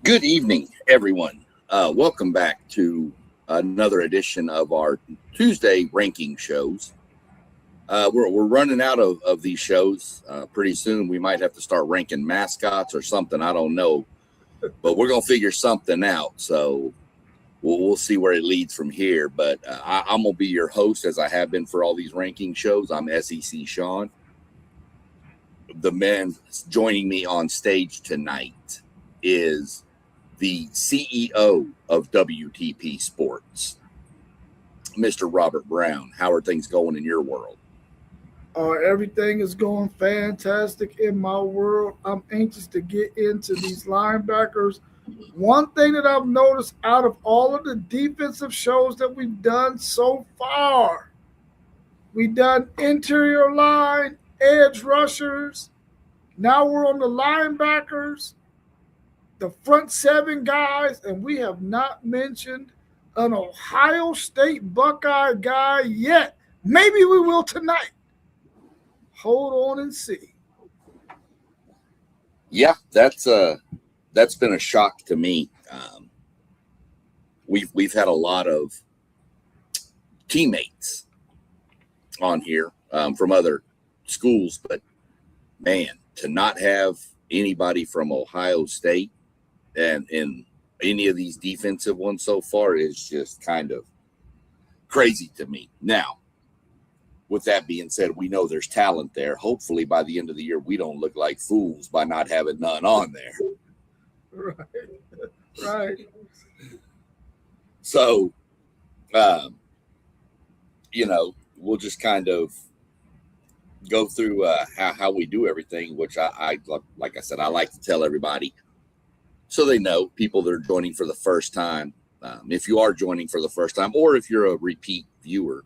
Good evening, everyone. Welcome back to another edition of our Tuesday ranking shows. We're running out of these shows pretty soon. We might have to start ranking mascots or something. I don't know, but we're gonna figure something out. So we'll see where it leads from here. But I'm gonna be your host as I have been for all these ranking shows. I'm SEC Sean. The man joining me on stage tonight is the CEO of WTP Sports, Mr. Robert Brown. How are things going in your world? Everything is going fantastic in my world. I'm anxious to get into these linebackers. One thing that I've noticed out of all of the defensive shows that we've done so far, we've done interior line, edge rushers. Now we're on the linebackers, the front seven guys, and we have not mentioned an Ohio State Buckeye guy yet. Maybe we will tonight. Hold on and see. Yeah, that's been a shock to me. We've had a lot of teammates on here from other schools, but man, to not have anybody from Ohio State and in any of these defensive ones so far is just kind of crazy to me. Now, with that being said, we know there's talent there. Hopefully by the end of the year, we don't look like fools by not having none on there. Right. So, we'll just kind of go through how we do everything, which I like I said, I like to tell everybody so they know, people that are joining for the first time. If you are joining for the first time, or if you're a repeat viewer,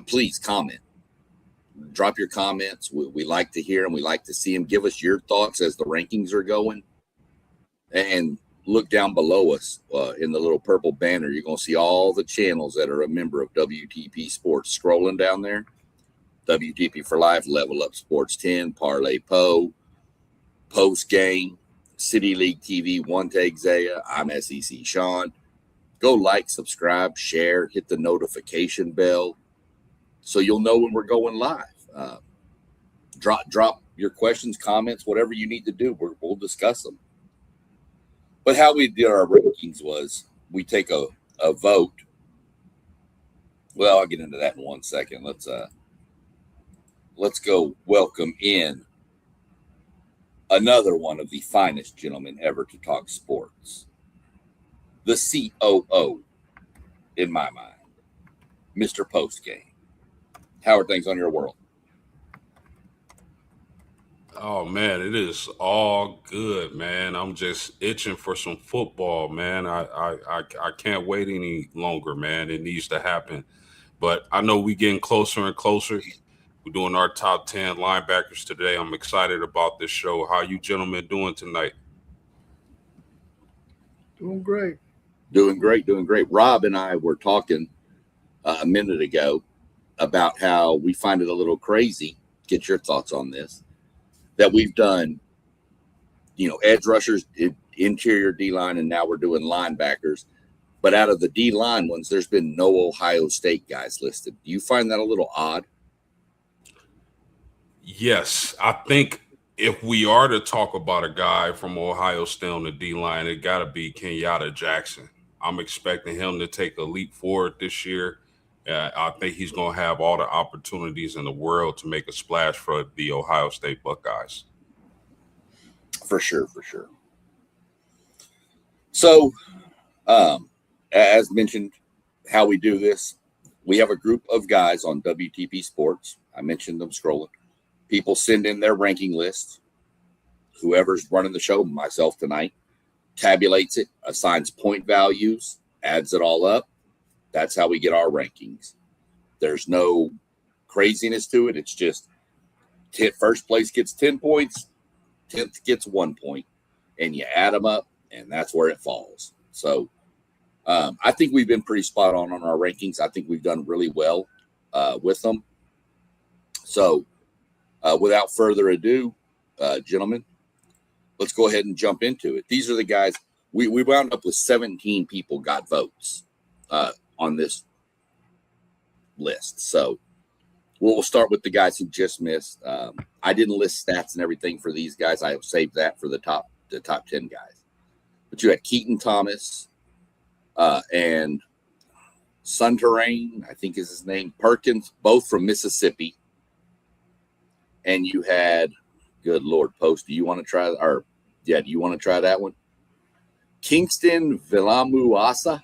please comment. Drop your comments. We like to hear them. We like to see them. Give us your thoughts as the rankings are going. And look down below us in the little purple banner. You're going to see all the channels that are a member of WTP Sports. Scrolling down there, WTP for Life, Level Up Sports 10, Parlay Po, Post Game, City League TV, One Take Zaya. I'm SEC Sean. Go like, subscribe, share, hit the notification bell so you'll know when we're going live. Drop your questions, comments, whatever you need to do. We'll discuss them. But how we did our rankings was we take a vote. Well, I'll get into that in 1 second. Let's go welcome in another one of the finest gentlemen ever to talk sports. The COO, in my mind, Mr. Postgame. How are things on your world? Oh man, it is all good, man. I'm just itching for some football, man. I can't wait any longer, man. It needs to happen. But I know we getting closer and closer. We're doing our top 10 linebackers today. I'm excited about this show. How you gentlemen doing tonight? Doing great. Doing great. Rob and I were talking a minute ago about how we find it a little crazy. Get your thoughts on this. That we've done, edge rushers, interior D-line, and now we're doing linebackers. But out of the D-line ones, there's been no Ohio State guys listed. Do you find that a little odd? Yes. I think if we are to talk about a guy from Ohio State on the D-line, it got to be Kenyatta Jackson. I'm expecting him to take a leap forward this year. I think he's going to have all the opportunities in the world to make a splash for the Ohio State Buckeyes. For sure. So, as mentioned, how we do this, we have a group of guys on WTP Sports. I mentioned them scrolling. People send in their ranking lists. Whoever's running the show, myself tonight, tabulates it, assigns point values, adds it all up. That's how we get our rankings. There's no craziness to it. It's just first place gets 10 points, 10th gets 1 point, and you add them up, and that's where it falls. So I think we've been pretty spot on our rankings. I think we've done really well with them. So without further ado, gentlemen, let's go ahead and jump into it. These are the guys. we wound up with 17 people got votes on this list. So we'll start with the guys who just missed. I didn't list stats and everything for these guys. I have saved that for the top 10 guys. But you had Keaton Thomas and Sunterrain, I think is his name, Perkins, both from Mississippi. And you had, good Lord, Post, do you want to try that one? Kingston Villamuasa.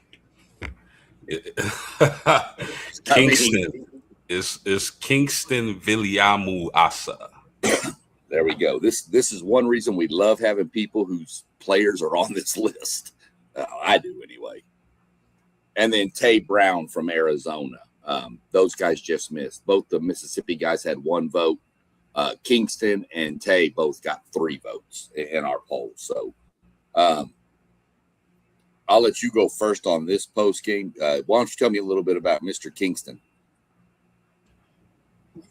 Kingston is Kingston Villamuasa. There we go. This is one reason we love having people whose players are on this list. I do anyway. And then Tay Brown from Arizona. Those guys just missed. Both the Mississippi guys had 1 vote. Kingston and Tay both got 3 votes in our poll. So I'll let you go first on this post game. Why don't you tell me a little bit about Mr. Kingston?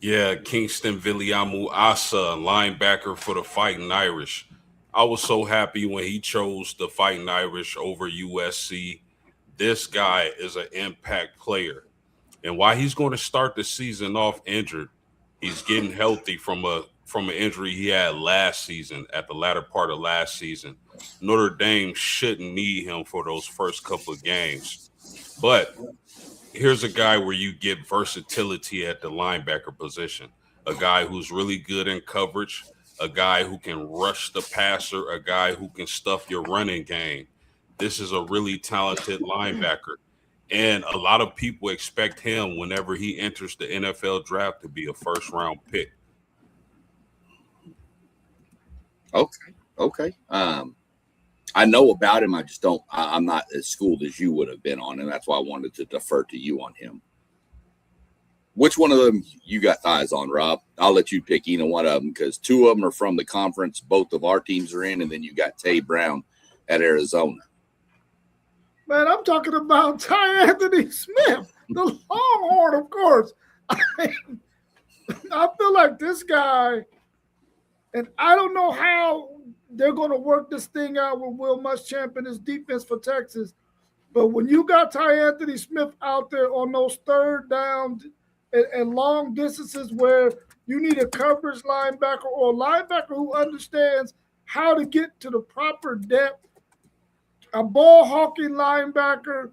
Yeah, Kingston Villamuasa, linebacker for the Fighting Irish. I was so happy when he chose the Fighting Irish over USC. This guy is an impact player. And while he's going to start the season off injured, he's getting healthy from an injury he had last season, at the latter part of last season. Notre Dame shouldn't need him for those first couple of games. But here's a guy where you get versatility at the linebacker position, a guy who's really good in coverage, a guy who can rush the passer, a guy who can stuff your running game. This is a really talented linebacker. And a lot of people expect him, whenever he enters the NFL draft, to be a first-round pick. Okay. I know about him. I'm not as schooled as you would have been on him. That's why I wanted to defer to you on him. Which one of them you got eyes on, Rob? I'll let you pick either one of them, because 2 of them are from the conference. Both of our teams are in, and then you got Tay Brown at Arizona. Man, I'm talking about Ty Anthony Smith, the Longhorn, of course. I feel like this guy, and I don't know how they're going to work this thing out with Will Muschamp and his defense for Texas, but when you got Ty Anthony Smith out there on those 3rd down and long distances where you need a coverage linebacker or a linebacker who understands how to get to the proper depth, a ball hawking linebacker,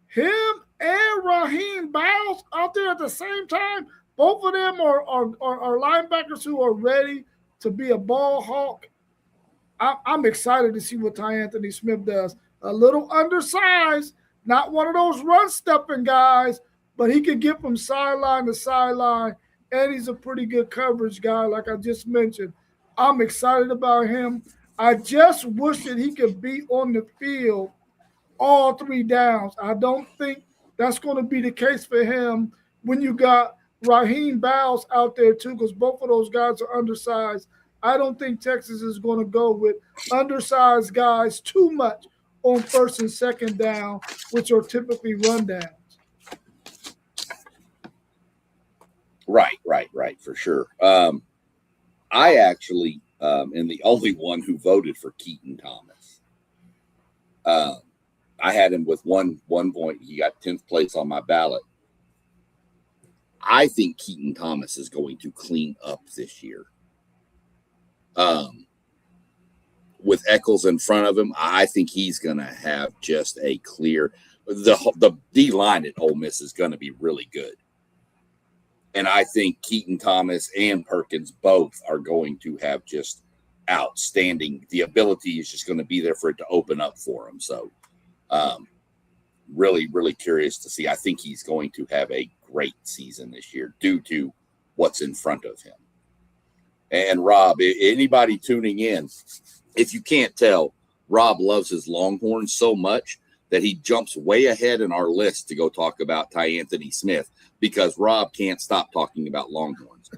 him and Raheem Bowles out there at the same time. Both of them are linebackers who are ready to be a ball hawk. I'm excited to see what Ty Anthony Smith does. A little undersized, not one of those run-stepping guys, but he can get from sideline to sideline, and he's a pretty good coverage guy, like I just mentioned. I'm excited about him. I just wish that he could be on the field all 3 downs. I don't think that's going to be the case for him when you got Raheem Bowles out there too, because both of those guys are undersized. I don't think Texas is going to go with undersized guys too much on 1st and 2nd down, which are typically run downs. Right, for sure. I actually am the only one who voted for Keaton Thomas. I had him with one point. He got 10th place on my ballot. I think Keaton Thomas is going to clean up this year. With Eccles in front of him, I think he's going to have just a clear – the D-line at Ole Miss is going to be really good. And I think Keaton Thomas and Perkins both are going to have just outstanding – the ability is just going to be there for it to open up for him. So really, really curious to see. I think he's going to have a great season this year due to what's in front of him. And Rob, anybody tuning in, if you can't tell, Rob loves his Longhorns so much that he jumps way ahead in our list to go talk about Ty Anthony Smith, because Rob can't stop talking about Longhorns.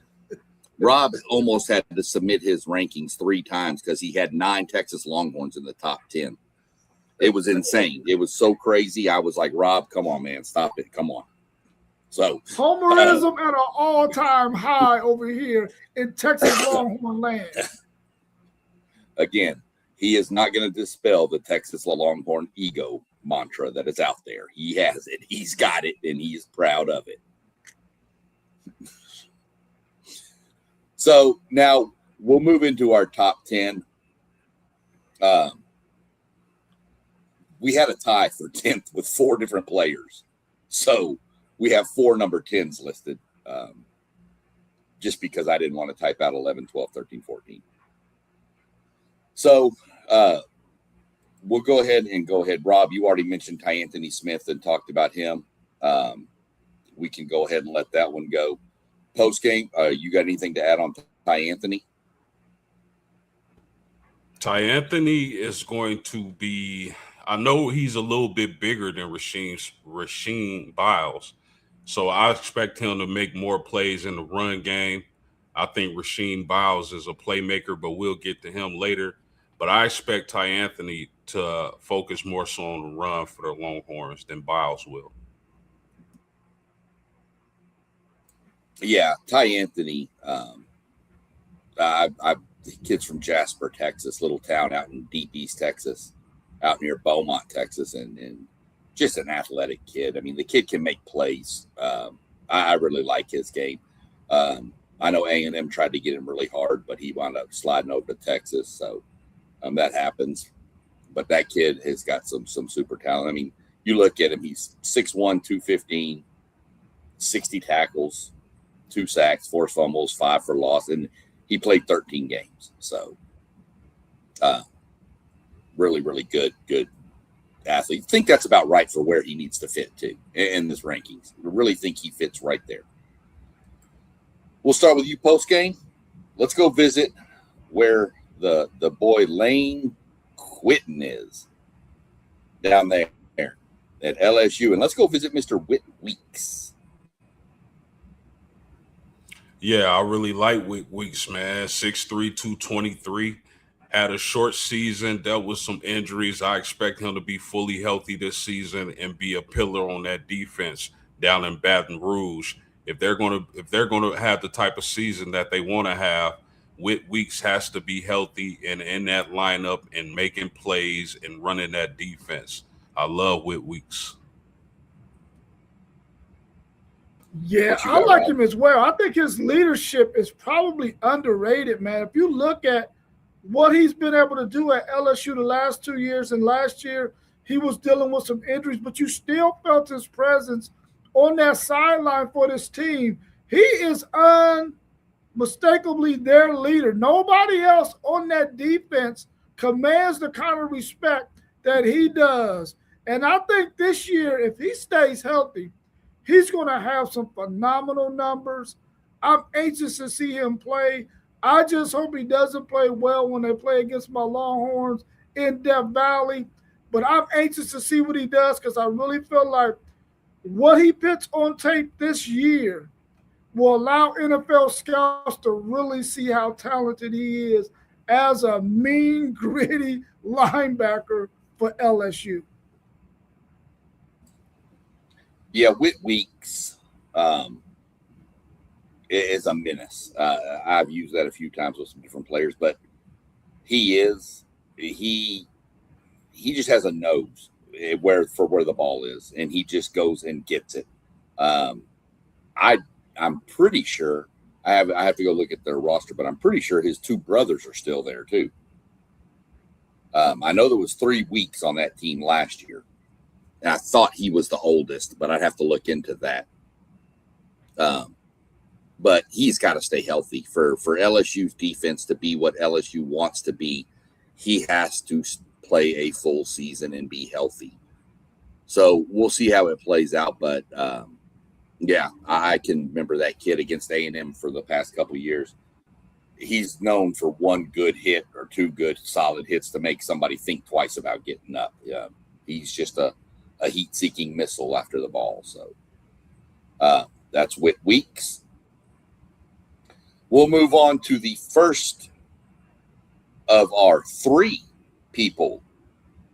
Rob almost had to submit his rankings 3 times because he had 9 Texas Longhorns in the top 10. It was insane. It was so crazy. I was like, Rob, come on, man, stop it. Come on. So Homerism at an all-time high over here in Texas Longhorn land. Again, he is not going to dispel the Texas Longhorn ego mantra that is out there. He has it. He's got it, and he's proud of it. So now we'll move into our top 10. We had a tie for 10th with 4 different players. So we have 4 number 10s listed, just because I didn't want to type out 11, 12, 13, 14. So we'll go ahead. Rob, you already mentioned Ty Anthony Smith and talked about him. We can go ahead and let that one go. Post game, you got anything to add on Ty Anthony? Ty Anthony is going to be, I know he's a little bit bigger than Rasheem Biles, so I expect him to make more plays in the run game. I think Rasheem Biles is a playmaker, but we'll get to him later. But I expect Ty Anthony to focus more so on the run for the Longhorns than Biles will. Yeah, Ty Anthony. Kids from Jasper, Texas, little town out in deep East Texas, out near Beaumont, Texas, and just an athletic kid. I mean, the kid can make plays. I really like his game. I know A&M tried to get him really hard, but he wound up sliding over to Texas, so that happens. But that kid has got some super talent. I mean, you look at him, he's 6'1", 215, 60 tackles, 2 sacks, 4 fumbles, 5 for loss, and he played 13 games. So really, really good athlete. I think that's about right for where he needs to fit too in this rankings. I really think he fits right there. We'll start with you post game. Let's go visit where the boy Lane Quitten is down there at LSU. And let's go visit Mr. Whit Weeks. Yeah, I really like Weeks, man. 6'3", 223. Had a short season, dealt with some injuries. I expect him to be fully healthy this season and be a pillar on that defense down in Baton Rouge. If they're gonna have the type of season that they want to have, Whit Weeks has to be healthy and in that lineup and making plays and running that defense. I love Whit Weeks. Yeah, I like him as well. I think his leadership is probably underrated, man. If you look at what he's been able to do at LSU the last 2 years, and last year he was dealing with some injuries, but you still felt his presence on that sideline for this team. He is unmistakably their leader. Nobody else on that defense commands the kind of respect that he does. And I think this year, if he stays healthy, he's going to have some phenomenal numbers. I'm anxious to see him play. I just hope he doesn't play well when they play against my Longhorns in Death Valley. But I'm anxious to see what he does because I really feel like what he puts on tape this year will allow NFL scouts to really see how talented he is as a mean, gritty linebacker for LSU. Yeah, Whit Weeks is a menace. I've used that a few times with some different players, but he just has a nose where the ball is, and he just goes and gets it. I'm pretty sure I have to go look at their roster, but I'm pretty sure his 2 brothers are still there too. I know there was 3 Weeks on that team last year. And I thought he was the oldest, but I'd have to look into that. But he's got to stay healthy for LSU's defense to be what LSU wants to be. He has to play a full season and be healthy. So we'll see how it plays out. But yeah, I can remember that kid against A&M for the past couple of years. He's known for 1 good hit or 2 good solid hits to make somebody think twice about getting up. He's just a heat-seeking missile after the ball. So that's Whit Weeks. We'll move on to the first of our 3 people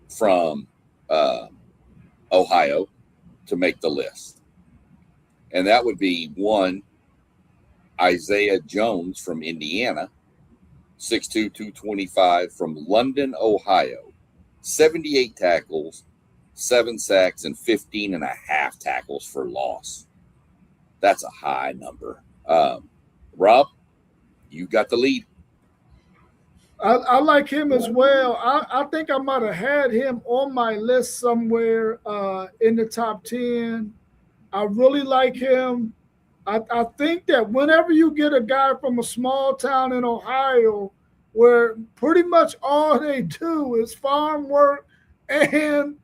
from Ohio to make the list. And that would be 1, Isaiah Jones from Indiana. 6'2", 225 from London, Ohio. 78 tackles, 7 sacks, and 15 and a half tackles for loss. That's a high number. Rob, you got the lead. I like him as well. I think I might have had him on my list somewhere in the top 10. I really like him. I think that whenever you get a guy from a small town in Ohio where pretty much all they do is farm work and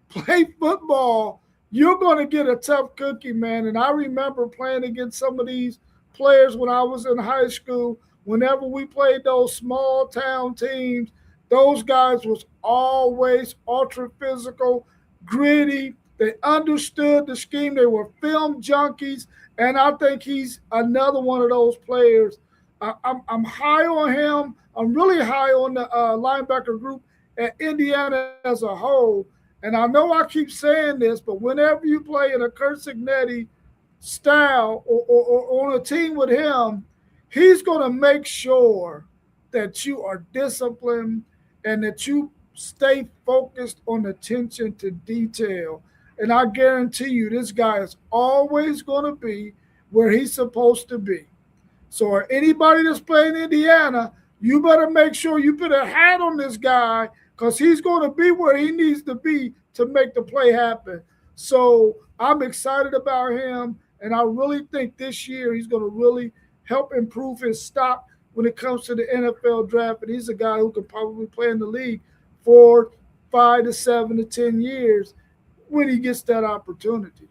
play football, you're going to get a tough cookie, man. And I remember playing against some of these players when I was in high school. Whenever we played those small town teams, those guys was always ultra physical, gritty. They understood the scheme. They were film junkies. And I think he's another one of those players. I'm high on him. I'm really high on the linebacker group at Indiana as a whole. And I know I keep saying this, but whenever you play in a Kurt Cignetti style or on a team with him, he's going to make sure that you are disciplined and that you stay focused on attention to detail. And I guarantee you, this guy is always going to be where he's supposed to be. So anybody that's playing Indiana, you better make sure you put a hat on this guy because he's going to be where he needs to be to make the play happen. So I'm excited about him, and I really think this year he's going to really help improve his stock when it comes to the NFL draft. And he's a guy who can probably play in the league for 5 to 7 to 10 years when he gets that opportunity.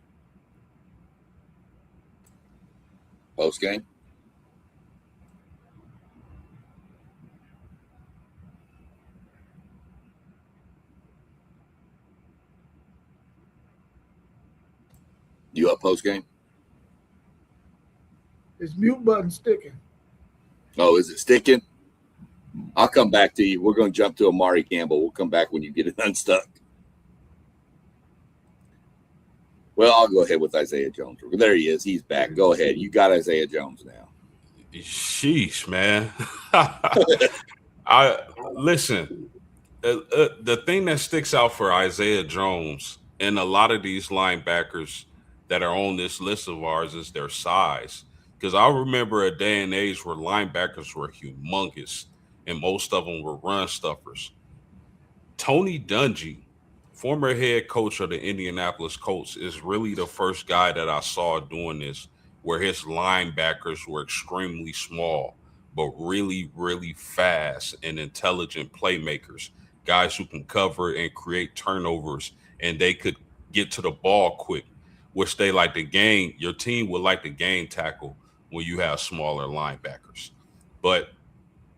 Post game. You up post game? His mute button sticking. Oh, is it sticking? I'll come back to you. We're going to jump to Amari Campbell. We'll come back when you get it unstuck. Well, I'll go ahead with Isaiah Jones. There he is. He's back. Go ahead. You got Isaiah Jones now. Sheesh, man. Listen. The thing that sticks out for Isaiah Jones and a lot of these linebackers that are on this list of ours is their size. Because I remember a day and age where linebackers were humongous and most of them were run stuffers. Tony Dungy, former head coach of the Indianapolis Colts, is really the first guy that I saw doing this, where his linebackers were extremely small, but really, really fast and intelligent playmakers, guys who can cover and create turnovers, and they could get to the ball quick, which they like to gain. Your team would like to gain tackle when you have smaller linebackers. But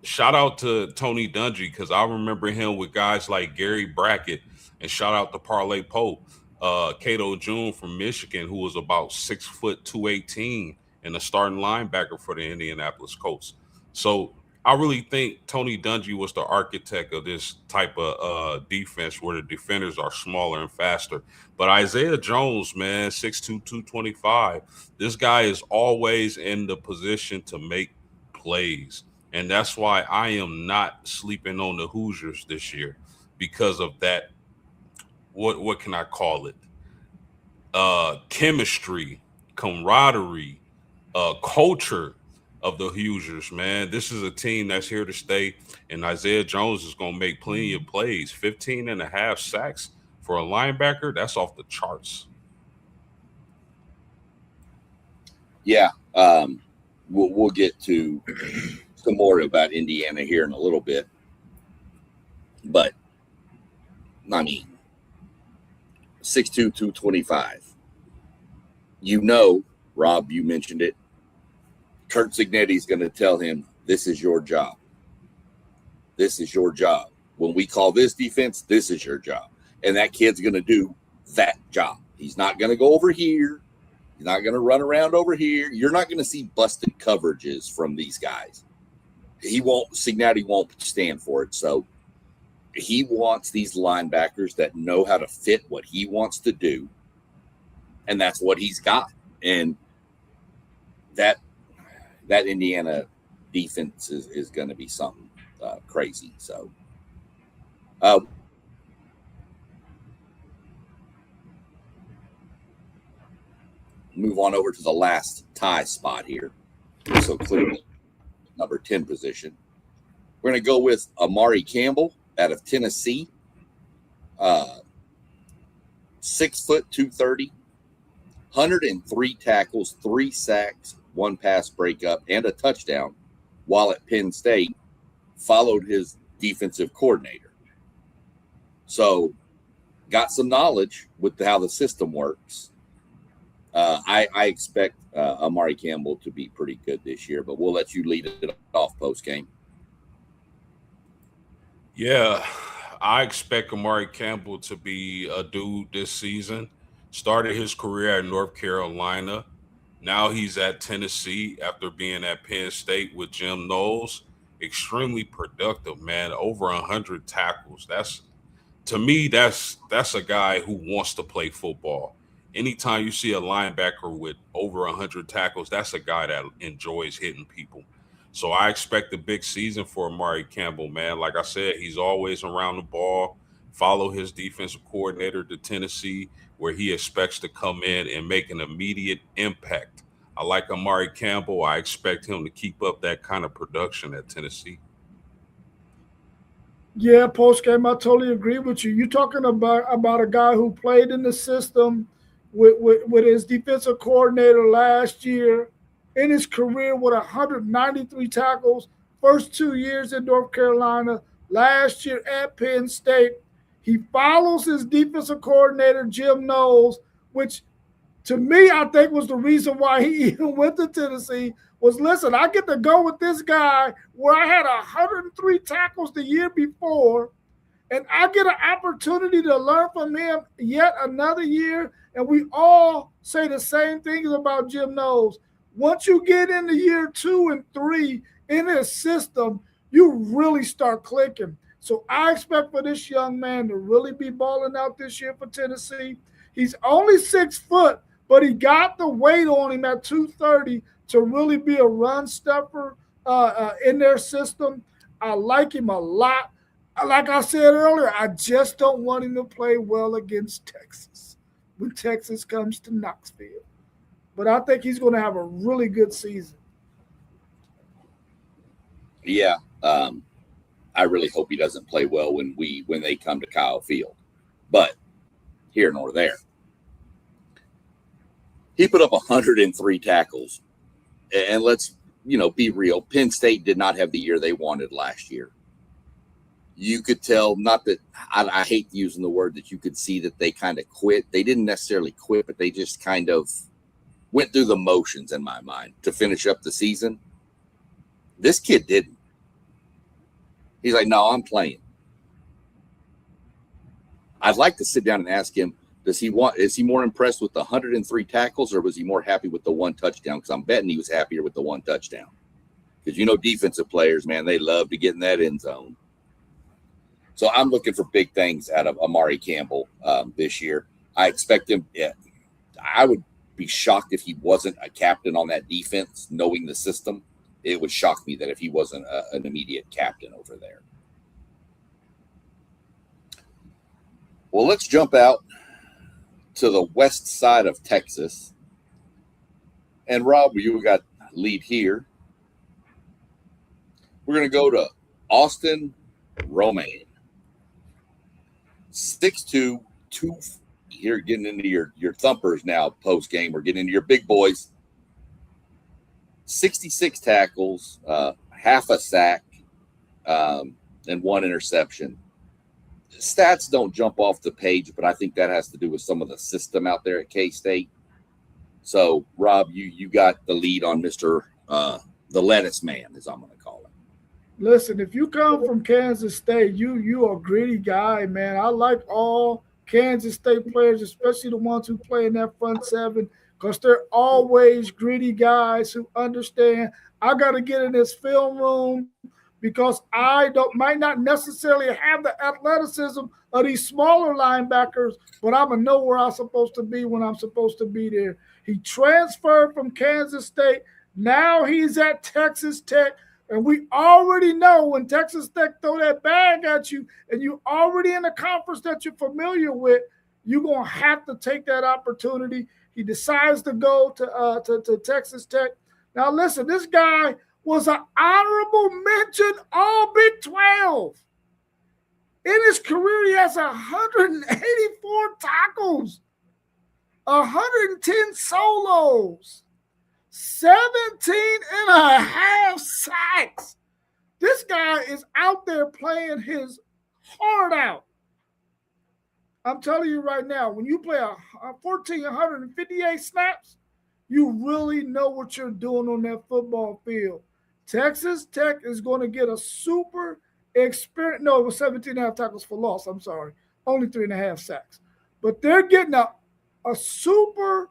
shout out to Tony Dungy, because I remember him with guys like Gary Brackett, and shout out to Parlay Pope, Cato June from Michigan, who was about 6 foot 218 and a starting linebacker for the Indianapolis Colts. So I really think Tony Dungy was the architect of this type of defense where the defenders are smaller and faster. But Isaiah Jones, man, 6'2", 225, this guy is always in the position to make plays. And that's why I am not sleeping on the Hoosiers this year, because of that. What can I call it? Chemistry, camaraderie, culture of the Hoosiers, man. This is a team that's here to stay, and Isaiah Jones is going to make plenty of plays. 15 and a half sacks for a linebacker, that's off the charts. Yeah, we'll get to some more about Indiana here in a little bit. But, I mean, 6'2", 225. You know, Rob, you mentioned it. Kurt Cignetti's going to tell him, this is your job. This is your job. When we call this defense, this is your job. And that kid's going to do that job. He's not going to go over here. He's not going to run around over here. You're not going to see busted coverages from these guys. Cignetti won't stand for it. So he wants these linebackers that know how to fit what he wants to do. And that's what he's got. And that Indiana defense is going to be something crazy. So move on over to the last tie spot here. So clearly number 10 position. We're going to go with Amari Campbell out of Tennessee. 6 foot 230, 103 tackles, 3 sacks, 1 pass breakup, and a touchdown while at Penn State, followed his defensive coordinator. So got some knowledge with how the system works. I expect Amari Campbell to be pretty good this year, but we'll let you lead it off post game. Yeah, I expect Amari Campbell to be a dude this season. Started his career at North Carolina. Now he's at Tennessee after being at Penn State with Jim Knowles. Extremely productive, man. Over 100 tackles. To me, that's a guy who wants to play football. Anytime you see a linebacker with over 100 tackles, that's a guy that enjoys hitting people. So I expect a big season for Amari Campbell, man. Like I said, he's always around the ball. Follow his defensive coordinator to Tennessee, where he expects to come in and make an immediate impact. I like Amari Campbell. I expect him to keep up that kind of production at Tennessee. Yeah, post game, I totally agree with you. You're talking about a guy who played in the system with his defensive coordinator last year, in his career with 193 tackles, first 2 years in North Carolina, last year at Penn State. He follows his defensive coordinator, Jim Knowles, which to me, I think was the reason why he even went to Tennessee was, listen, I get to go with this guy where I had 103 tackles the year before, and I get an opportunity to learn from him yet another year. And we all say the same things about Jim Knowles. Once you get into year 2 and 3 in his system, you really start clicking. So I expect for this young man to really be balling out this year for Tennessee. He's only 6 foot, but he got the weight on him at 230 to really be a run stuffer in their system. I like him a lot. Like I said earlier, I just don't want him to play well against Texas when Texas comes to Knoxville. But I think he's going to have a really good season. Yeah, I really hope he doesn't play well when they come to Kyle Field. But here nor there. He put up 103 tackles. And let's, be real. Penn State did not have the year they wanted last year. You could tell, not that I hate using the word that you could see that they kind of quit. They didn't necessarily quit, but they just kind of went through the motions in my mind to finish up the season. This kid didn't. He's like, no, I'm playing. I'd like to sit down and ask him, is he more impressed with the 103 tackles, or was he more happy with the 1 touchdown? Because I'm betting he was happier with the 1 touchdown. Because defensive players, man, they love to get in that end zone. So I'm looking for big things out of Amari Campbell this year. I expect him. Yeah, I would be shocked if he wasn't a captain on that defense, knowing the system. It would shock me that if he wasn't an immediate captain over there. Well, let's jump out to the west side of Texas. And Rob, you got lead here. We're going to go to Austin Romaine. 6'2", 240. You're getting into your thumpers now post game. We're getting into your big boys. 66 tackles, half a sack, and 1 interception. Stats don't jump off the page, but I think that has to do with some of the system out there at K-State. So, Rob, you got the lead on Mr. The Lettuce Man, as I'm going to call him. Listen, if you come from Kansas State, you a gritty guy, man. I like all Kansas State players, especially the ones who play in that front seven, because they're always gritty guys who understand I got to get in this film room because I might not necessarily have the athleticism of these smaller linebackers, but I'm going to know where I'm supposed to be when I'm supposed to be there. He transferred from Kansas State. Now he's at Texas Tech. And we already know when Texas Tech throw that bag at you and you already in a conference that you're familiar with, you're going to have to take that opportunity. He decides to go to Texas Tech. Now, listen, this guy was an honorable mention all Big 12. In his career, he has 184 tackles, 110 solos, 17 and a half sacks. This guy is out there playing his heart out. I'm telling you right now, when you play 1,458 snaps, you really know what you're doing on that football field. Texas Tech is going to get a super experience. No, it was 17 and a half tackles for loss. I'm sorry. Only 3.5 sacks. But they're getting a super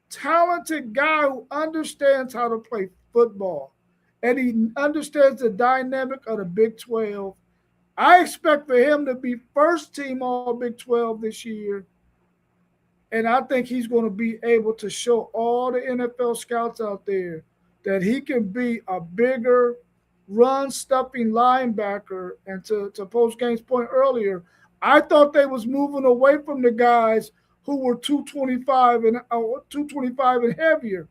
talented guy who understands how to play football. And he understands the dynamic of the Big 12. I expect for him to be first team all Big 12 this year. And I think he's going to be able to show all the NFL scouts out there that he can be a bigger run-stuffing linebacker. And to post-game's point earlier, I thought they was moving away from the guys who were 225 and heavier.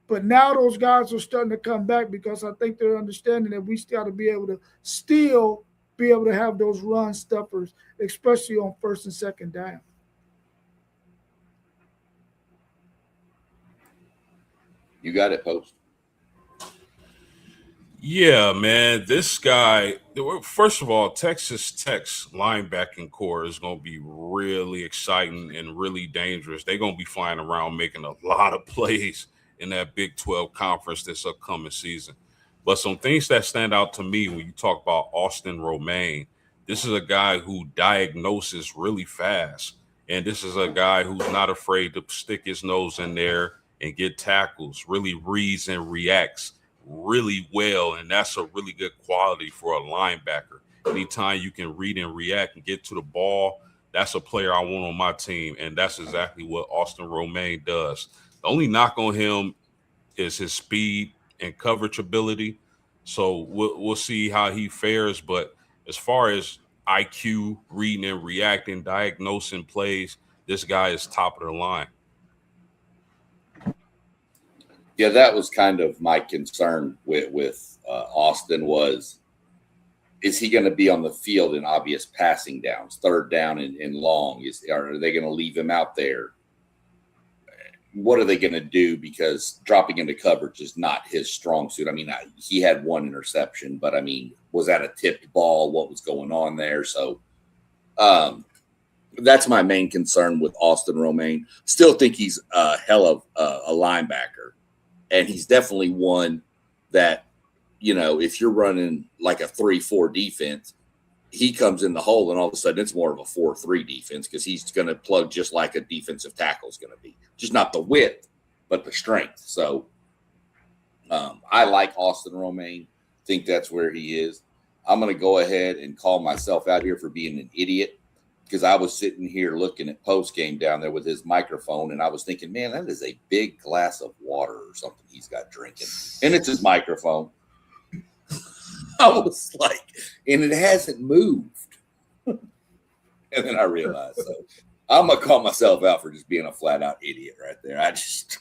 But now those guys are starting to come back because I think they're understanding that we still got to be able to still be able to have those run stuffers, especially on first and second down. You got it, Post. Yeah, man. This guy, first of all, Texas Tech's linebacking core is going to be really exciting and really dangerous. They're going to be flying around making a lot of plays in that Big 12 conference this upcoming season. But some things that stand out to me when you talk about Austin Romaine, this is a guy who diagnoses really fast. And this is a guy who's not afraid to stick his nose in there and get tackles, really reads and reacts really well. And that's a really good quality for a linebacker. Anytime you can read and react and get to the ball, that's a player I want on my team. And that's exactly what Austin Romaine does. The only knock on him is his speed and coverage ability. So we'll see how he fares. But as far as IQ, reading and reacting, diagnosing plays, this guy is top of the line. Yeah, that was kind of my concern with Austin was, is he going to be on the field in obvious passing downs, third down and long? Are they going to leave him out there? What are they going to do? Because dropping into coverage is not his strong suit. I mean, he had one interception, but I mean, was that a tipped ball? What was going on there? So that's my main concern with Austin Romaine. Still think he's a hell of a linebacker. And he's definitely one that, you know, if you're running like a 3-4 defense, he comes in the hole and all of a sudden it's more of a 4-3 defense because he's going to plug just like a defensive tackle is going to be. Just not the width, but the strength. So I like Austin Romaine. Think that's where he is. I'm going to go ahead and call myself out here for being an idiot because I was sitting here looking at post game down there with his microphone, and I was thinking, man, that is a big glass of water or something he's got drinking. And it's his microphone. I was like, and it hasn't moved. And then I realized, so I'm going to call myself out for just being a flat out idiot right there. I just,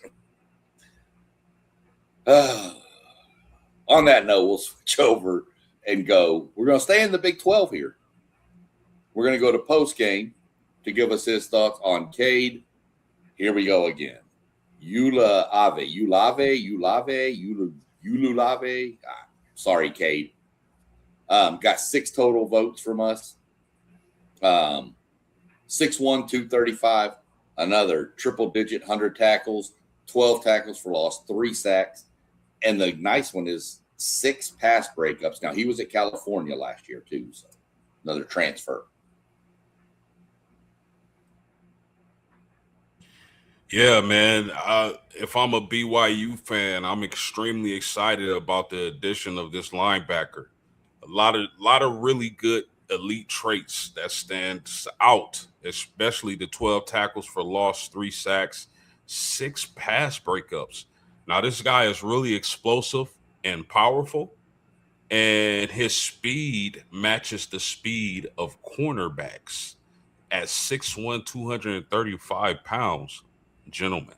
on that note, we'll switch over and go. We're going to stay in the Big 12 here. We're going to go to post game to give us his thoughts on Cade. Here we go again. Ulave. Sorry, Cade. Got 6 total votes from us. 6'1", 235. Another triple-digit 100 tackles, 12 tackles for loss, 3 sacks. And the nice one is 6 pass breakups. Now, he was at California last year, too, so another transfer. Yeah, man. If I'm a BYU fan, I'm extremely excited about the addition of this linebacker. A lot of really good elite traits that stands out, especially the 12 tackles for loss, 3 sacks, 6 pass breakups. Now, this guy is really explosive and powerful, and his speed matches the speed of cornerbacks at 6'1", 235 pounds, gentlemen.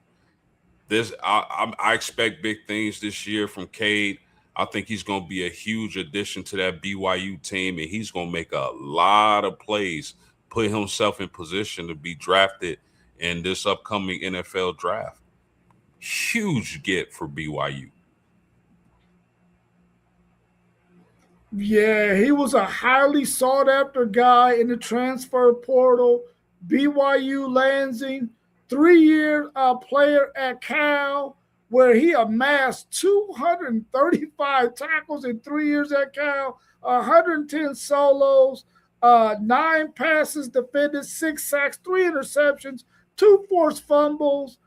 I expect big things this year from Cade. I think he's going to be a huge addition to that BYU team, and he's going to make a lot of plays, put himself in position to be drafted in this upcoming NFL draft. Huge get for BYU. Yeah, he was a highly sought after guy in the transfer portal. BYU lands him, 3-year player at Cal, where he amassed 235 tackles in 3 years at Cal, 110 solos, 9 passes defended, 6 sacks, 3 interceptions, 2 forced fumbles.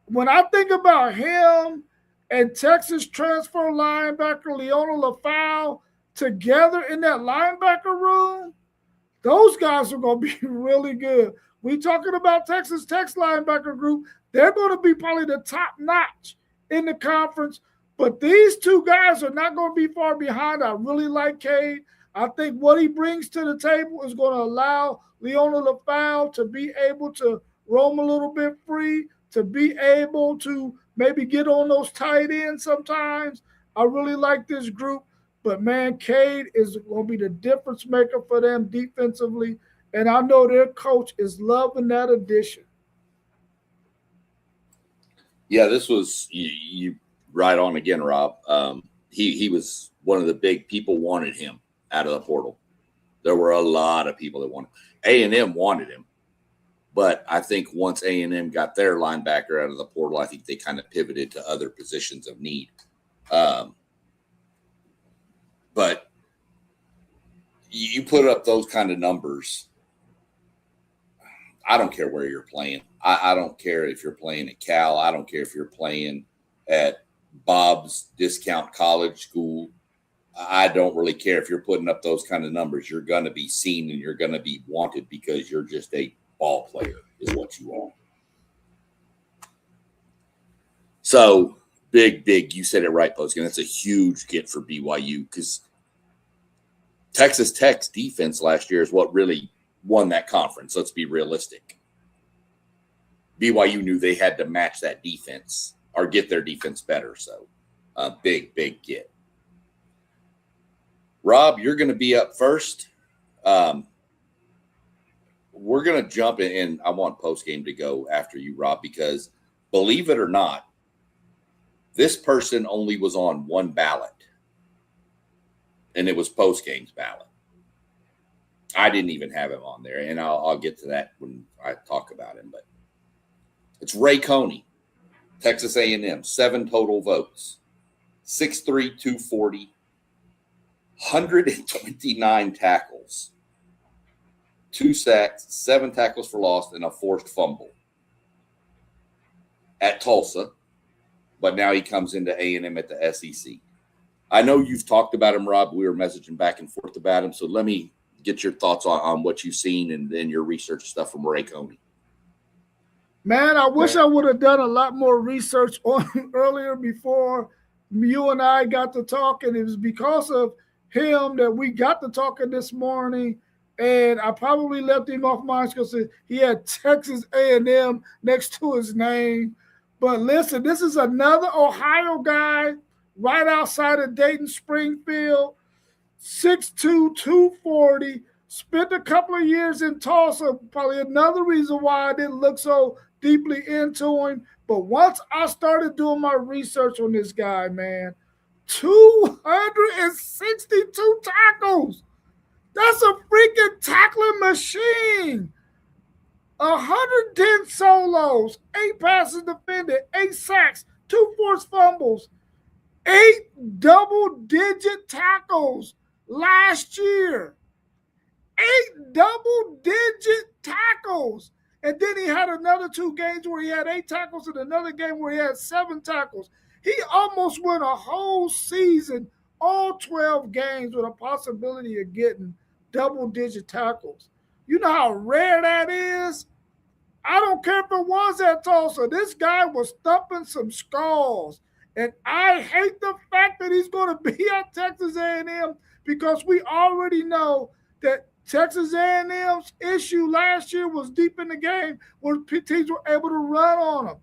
When I think about him and Texas transfer linebacker Leona LaFau together in that linebacker room, those guys are going to be really good. We talking about Texas Tech's linebacker group. They're going to be probably the top notch in the conference. But these two guys are not going to be far behind. I really like Cade. I think what he brings to the table is going to allow Leona LaFau to be able to roam a little bit free, to be able to maybe get on those tight ends sometimes. I really like this group. But, man, Cade is going to be the difference maker for them defensively. And I know their coach is loving that addition. Yeah, this was you right on again, Rob. He was one of the big people wanted him out of the portal. There were a lot of people that wanted him. A&M wanted him. But I think once A&M got their linebacker out of the portal, I think they kind of pivoted to other positions of need. But you put up those kind of numbers, I don't care where you're playing. I don't care if you're playing at Cal. I don't care if you're playing at Bob's discount college school. I don't really care if you're putting up those kind of numbers. You're going to be seen and you're going to be wanted because you're just a ball player is what you are. So big, you said it right, Poskin. That's a huge get for BYU because Texas Tech's defense last year is what really won that conference. Let's be realistic. BYU knew they had to match that defense or get their defense better. So big get. Rob, you're going to be up first. We're going to jump in, and I want postgame to go after you, Rob, because believe it or not, this person only was on one ballot, and it was postgame's ballot. I didn't even have him on there, and I'll get to that when I talk about him. But it's Ray Coney, Texas A&M, 7 total votes, 6'3", 240, 129 tackles. 2 sacks, 7 tackles for loss, and a forced fumble at Tulsa. But now he comes into A&M at the SEC. I know you've talked about him, Rob. We were messaging back and forth about him. So let me get your thoughts on what you've seen and then your research stuff from Ray Coney. Man, I wish I would have done a lot more research on him earlier before you and I got to talking. It was because of him that we got to talking this morning. And I probably left him off mine because he had Texas A&M next to his name. But listen, this is another Ohio guy right outside of Dayton, Springfield, 6'2", 240, spent a couple of years in Tulsa, probably another reason why I didn't look so deeply into him. But once I started doing my research on this guy, man, 262 tackles. That's a freaking tackling machine. 110 solos, 8 passes defended, 8 sacks, 2 forced fumbles, 8 double-digit tackles last year. 8 double-digit tackles. And then he had another 2 games where he had 8 tackles and another game where he had 7 tackles. He almost went a whole season, all 12 games, with a possibility of getting double-digit tackles. You know how rare that is? I don't care if it was at Tulsa. This guy was thumping some skulls. And I hate the fact that he's going to be at Texas A&M because we already know that Texas A&M's issue last year was deep in the game where teams were able to run on them.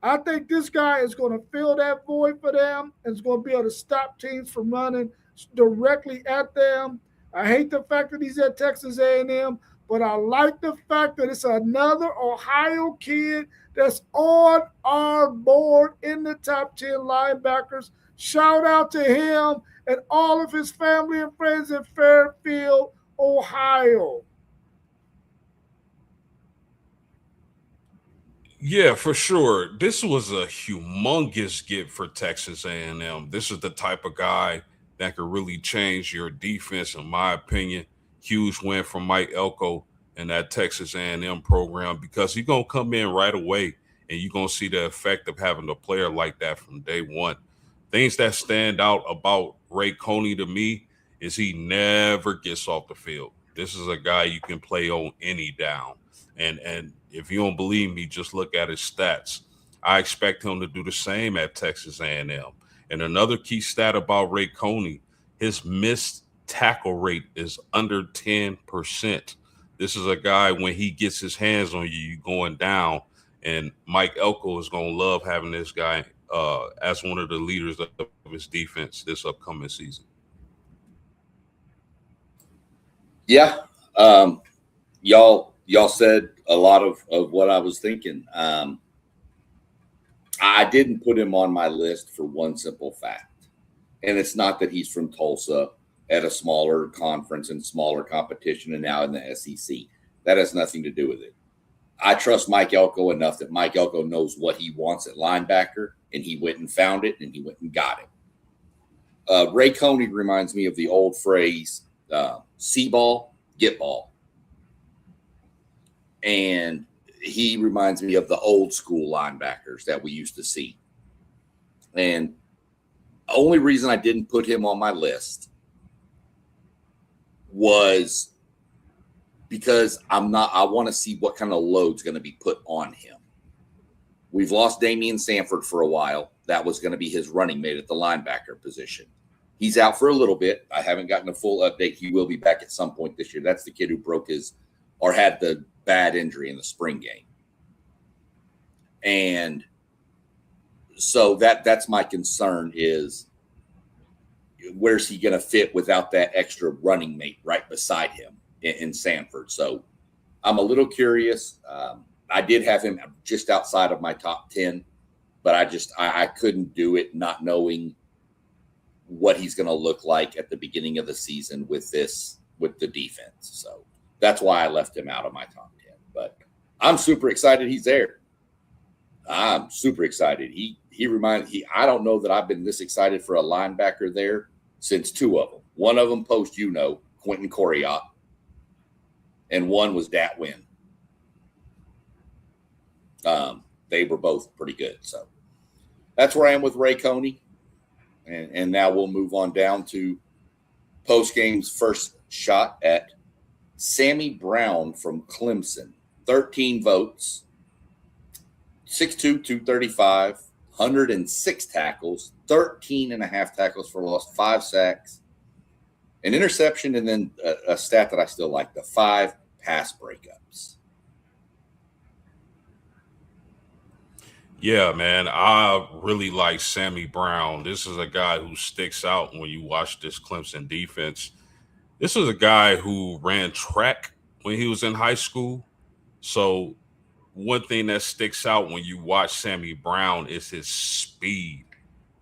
I think this guy is going to fill that void for them and is going to be able to stop teams from running directly at them. I hate the fact that he's at Texas A&M, but I like the fact that it's another Ohio kid that's on our board in the top 10 linebackers. Shout out to him and all of his family and friends in Fairfield, Ohio. Yeah, for sure. This was a humongous get for Texas A&M. This is the type of guy that could really change your defense, in my opinion. Huge win from Mike Elko and that Texas A&M program because he's gonna come in right away, and you're gonna see the effect of having a player like that from day one. Things that stand out about Ray Coney to me is he never gets off the field. This is a guy you can play on any down. And if you don't believe me, just look at his stats. I expect him to do the same at Texas A&M. And another key stat about Ray Coney, his missed tackle rate is under 10%. This is a guy, when he gets his hands on you, you're going down. And Mike Elko is going to love having this guy as one of the leaders of his defense this upcoming season. Yeah. Y'all said a lot of what I was thinking. I didn't put him on my list for one simple fact. And it's not that he's from Tulsa at a smaller conference and smaller competition and now in the SEC. That has nothing to do with it. I trust Mike Elko enough that Mike Elko knows what he wants at linebacker, and he went and found it, and he went and got it. Ray Coney reminds me of the old phrase, see ball, get ball. And he reminds me of the old school linebackers that we used to see. And the only reason I didn't put him on my list was because I want to see what kind of load's going to be put on him. We've lost Damian Sanford for a while. That was going to be his running mate at the linebacker position. He's out for a little bit. I haven't gotten a full update. He will be back at some point this year. That's the kid who had the bad injury in the spring game. And so that's my concern is, where's he going to fit without that extra running mate right beside him in Sanford? So I'm a little curious. I did have him just outside of my top 10, but I couldn't do it not knowing what he's going to look like at the beginning of the season with the defense. So that's why I left him out of my top 10. But I'm super excited he's there. I'm super excited. I don't know that I've been this excited for a linebacker there since two of them. One of them Quentin Coriat, and one was Dat Wynn. They were both pretty good. So that's where I am with Ray Coney. And now we'll move on down to post-game's first shot at Sammy Brown from Clemson. 13 votes, 6'2", 235, 106 tackles, 13 and a half tackles for loss, 5 sacks, an interception, and then a stat that I still like, the 5 pass breakups. Yeah, man, I really like Sammy Brown. This is a guy who sticks out when you watch this Clemson defense. This is a guy who ran track when he was in high school. So one thing that sticks out when you watch Sammy Brown is his speed.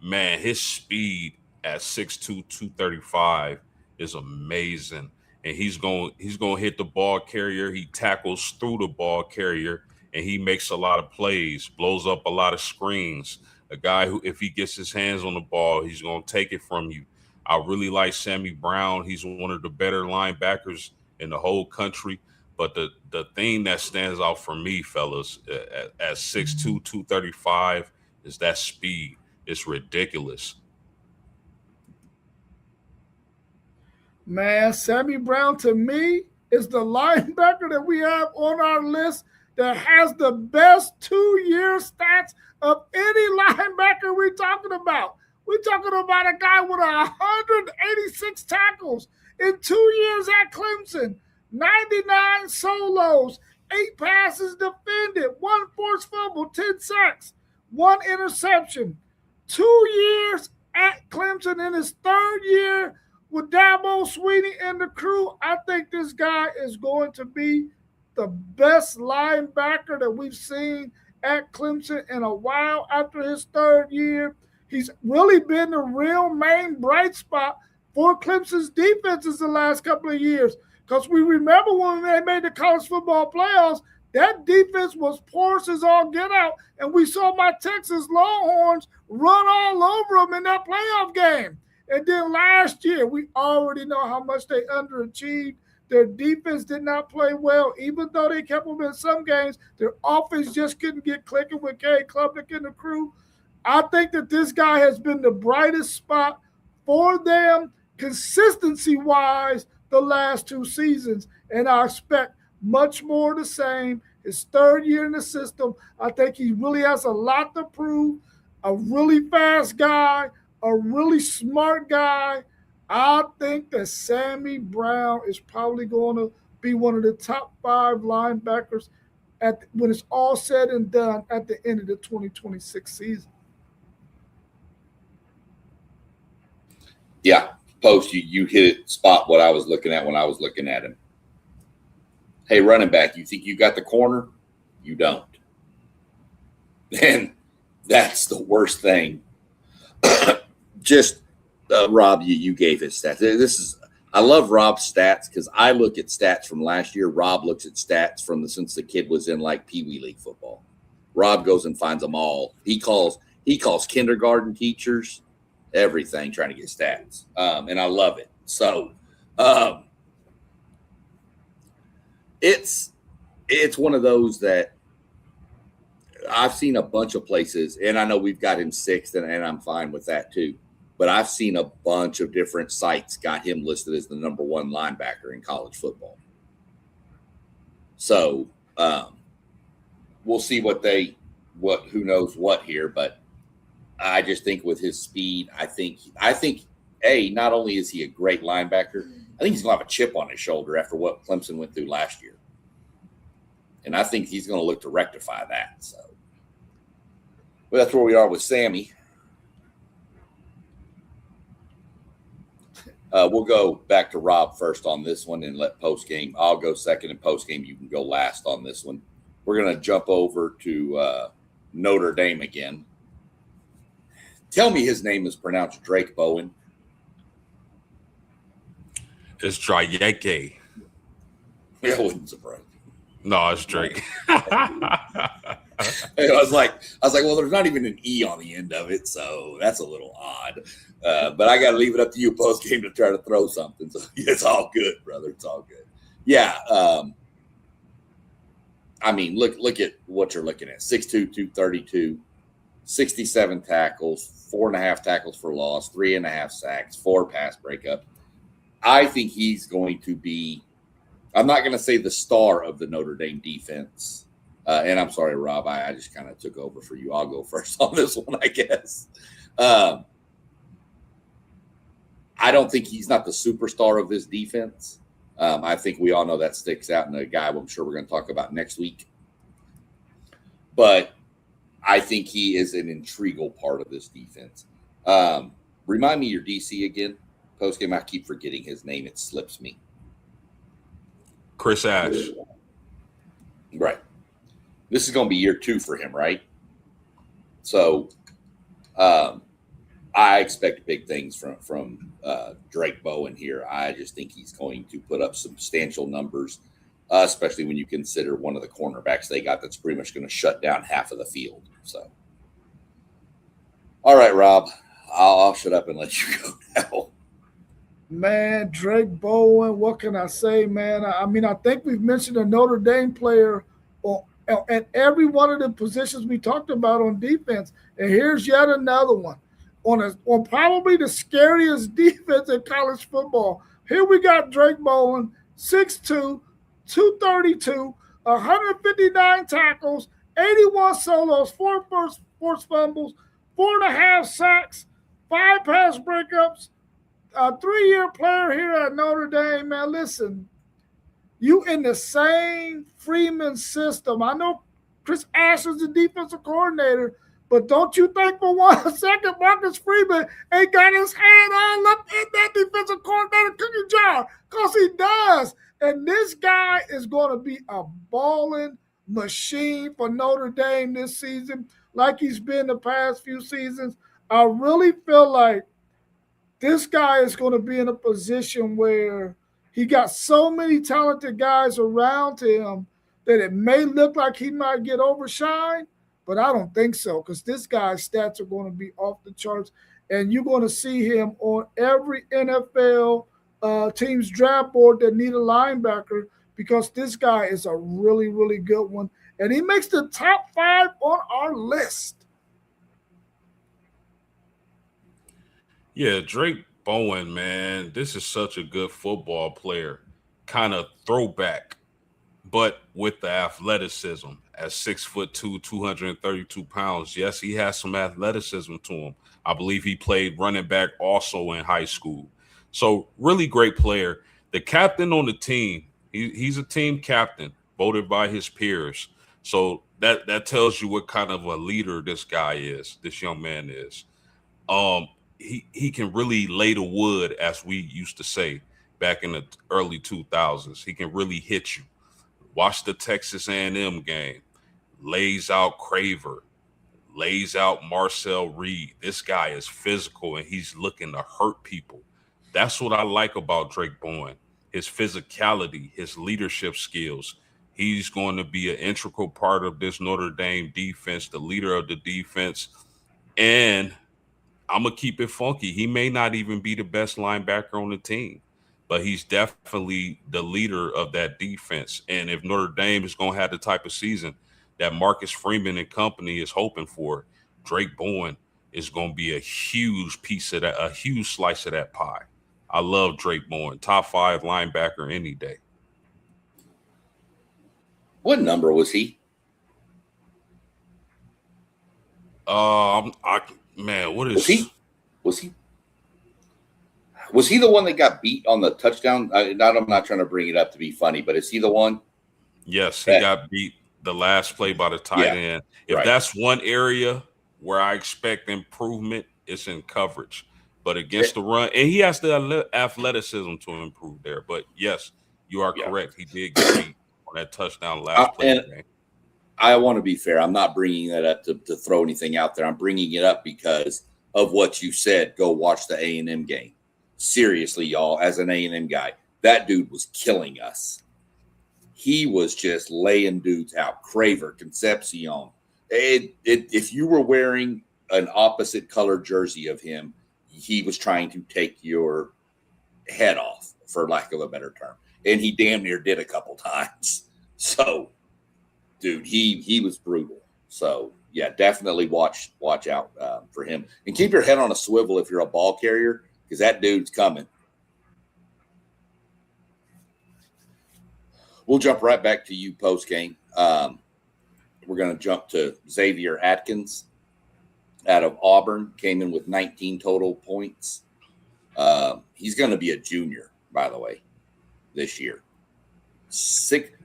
Man, his speed at 6'2", 235 is amazing. And he's going to hit the ball carrier. He tackles through the ball carrier, and he makes a lot of plays, blows up a lot of screens. A guy who, if he gets his hands on the ball, he's going to take it from you. I really like Sammy Brown. He's one of the better linebackers in the whole country. But the thing that stands out for me, fellas, at 6'2", 235 is that speed. It's ridiculous. Man, Sammy Brown to me is the linebacker that we have on our list that has the best 2-year stats of any linebacker we're talking about. We're talking about a guy with 186 tackles in 2 years at Clemson, 99 solos, 8 passes defended, 1 forced fumble, 10 sacks, 1 interception. 2 years at Clemson in his 3rd year with Dabo Swinney and the crew. I think this guy is going to be the best linebacker that we've seen at Clemson in a while after his 3rd year. He's really been the real main bright spot for Clemson's defenses the last couple of years. Because we remember when they made the college football playoffs, that defense was porous as all get out, and we saw my Texas Longhorns run all over them in that playoff game. And then last year, we already know how much they underachieved. Their defense did not play well, even though they kept them in some games. Their offense just couldn't get clicking with Cade Klubnik and the crew. I think that this guy has been the brightest spot for them consistency-wise the last 2 seasons, and I expect much more the same. His 3rd year in the system, I think he really has a lot to prove. A really fast guy, a really smart guy. I think that Sammy Brown is probably going to be one of the top 5 linebackers when it's all said and done at the end of the 2026 season. Yeah, Post, you hit it spot what I was looking at when I was looking at him. Hey, running back, you think you got the corner? You don't. And that's the worst thing. Just Rob, you gave his stats. I love Rob's stats because I look at stats from last year. Rob looks at stats since the kid was in like Pee Wee League football. Rob goes and finds them all. He calls kindergarten teachers, everything, trying to get stats, and I love it. So it's one of those that I've seen a bunch of places, and I know we've got him 6th, and I'm fine with that too. But I've seen a bunch of different sites got him listed as the number 1 linebacker in college football. So we'll see who knows what here, but I just think with his speed, I think not only is he a great linebacker, I think he's going to have a chip on his shoulder after what Clemson went through last year. And I think he's going to look to rectify that. So well, that's where we are with Sammy. We'll go back to Rob first on this one and let post-game. I'll go second, and post-game you can go last on this one. We're going to jump over to Notre Dame again. Tell me his name is pronounced Drake Bowen. It's Drayeke. That wouldn't surprise me. No, it's Drake. I was like, well, there's not even an E on the end of it, so that's a little odd. But I got to leave it up to you post game to try to throw something. So it's all good, brother. It's all good. Yeah. I mean, look at what you're looking at: 6'2", 232, 67 tackles, 4.5 tackles for loss, 3.5 sacks, 4 pass breakup. I think he's going to be. I'm not going to say the star of the Notre Dame defense. And I'm sorry, Rob, I just kind of took over for you. I'll go first on this one, I guess. I don't think he's not the superstar of this defense. I think we all know that sticks out in a guy I'm sure we're going to talk about next week. But I think he is an integral part of this defense. Remind me your DC again. Post-game, I keep forgetting his name. It slips me. Chris Ash. Right. This is going to be year 2 for him, right? So I expect big things from Drake Bowen here. I just think he's going to put up substantial numbers, especially when you consider one of the cornerbacks they got that's pretty much going to shut down half of the field. So, all right, Rob, I'll shut up and let you go now. Man, Drake Bowen, what can I say, man? I mean, I think we've mentioned a Notre Dame player at every one of the positions we talked about on defense. And here's yet another one on probably the scariest defense in college football. Here we got Drake Bowen, 6'2", 232, 159 tackles, 81 solos, 4 forced fumbles, 4.5 sacks, 5 pass breakups, a 3-year player here at Notre Dame. Man, listen, you in the same Freeman system. I know Chris Ash is the defensive coordinator, but don't you think for 1 second Marcus Freeman ain't got his hand all up in that defensive coordinator cookie jar? Because he does. And this guy is going to be a balling machine for Notre Dame this season, like he's been the past few seasons. I really feel like this guy is going to be in a position where he got so many talented guys around him that it may look like he might get overshined, but I don't think so, because this guy's stats are going to be off the charts, and you're going to see him on every NFL team's draft board that need a linebacker, because this guy is a really, really good one, and he makes the top 5 on our list. Yeah, Drake Bowen, man, this is such a good football player. Kind of throwback, but with the athleticism at 6'2", 232 pounds. Yes, he has some athleticism to him. I believe he played running back also in high school. So really great player. The captain on the team, he's a team captain voted by his peers. So that tells you what kind of a leader this guy is, this young man is. He can really lay the wood, as we used to say back in the early 2000s. He can really hit you. Watch the Texas A&M game. Lays out Craver. Lays out Marcel Reed. This guy is physical, and he's looking to hurt people. That's what I like about Drake Bowen. His physicality, his leadership skills. He's going to be an integral part of this Notre Dame defense, the leader of the defense. And I'm going to keep it funky. He may not even be the best linebacker on the team, but he's definitely the leader of that defense. And if Notre Dame is going to have the type of season that Marcus Freeman and company is hoping for, Drake Bowen is going to be a huge piece of that, a huge slice of that pie. I love Drake Bowen, top 5 linebacker any day. What number was he? Man, what is was he the one that got beat on the touchdown? I'm not trying to bring it up to be funny, but is he the one? Yes, he got beat the last play by the tight end. If that's one area where I expect improvement, it's in coverage. But against the run, and he has the athleticism to improve there. But yes, you are correct. He did get beat on that touchdown last play. I want to be fair. I'm not bringing that up to throw anything out there. I'm bringing it up because of what you said. Go watch the A&M game. Seriously, y'all, as an A&M guy, that dude was killing us. He was just laying dudes out. Craver, Concepcion. If you were wearing an opposite color jersey of him, he was trying to take your head off, for lack of a better term. And he damn near did a couple times. So, dude, he was brutal. So, yeah, definitely watch out for him. And keep your head on a swivel if you're a ball carrier, because that dude's coming. We'll jump right back to you post-game. We're going to jump to Xavier Atkins out of Auburn, came in with 19 total points. He's going to be a junior, by the way, this year.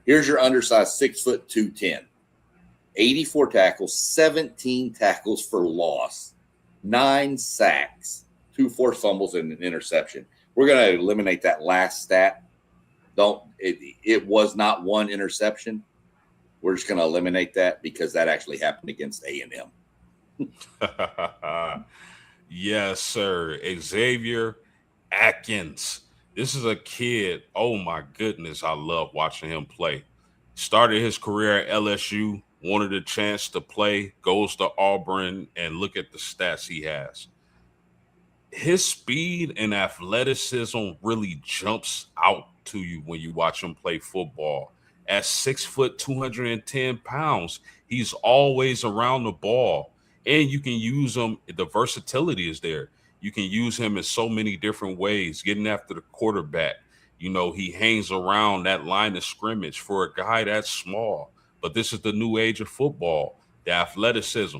Here's your undersized 6'2", 210. 84 tackles, 17 tackles for loss, 9 sacks, 2 forced fumbles, and an interception. We're going to eliminate that last stat. It was not one interception. We're just going to eliminate that because that actually happened against A&M. Yes, sir. Xavier Atkins. This is a kid. Oh, my goodness. I love watching him play. Started his career at LSU, wanted a chance to play, goes to Auburn, and look at the stats he has. His speed and athleticism really jumps out to you when you watch him play football. At 6 foot, 210 pounds, he's always around the ball. And you can use him. The versatility is there. You can use him in so many different ways, getting after the quarterback, He hangs around that line of scrimmage for a guy that's small. But this is the new age of football. The athleticism,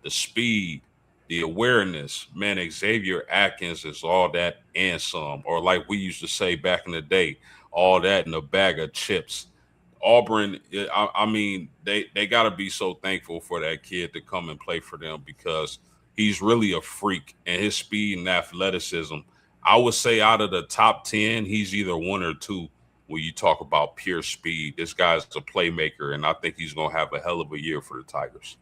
the speed, the awareness. Man, Xavier Atkins is all that and some, or like we used to say back in the day, all that in a bag of chips. Auburn, I mean, they got to be so thankful for that kid to come and play for them because he's really a freak, and his speed and athleticism. I would say out of the top 10, he's either one or two when you talk about pure speed. This guy's a playmaker, and I think he's going to have a hell of a year for the Tigers.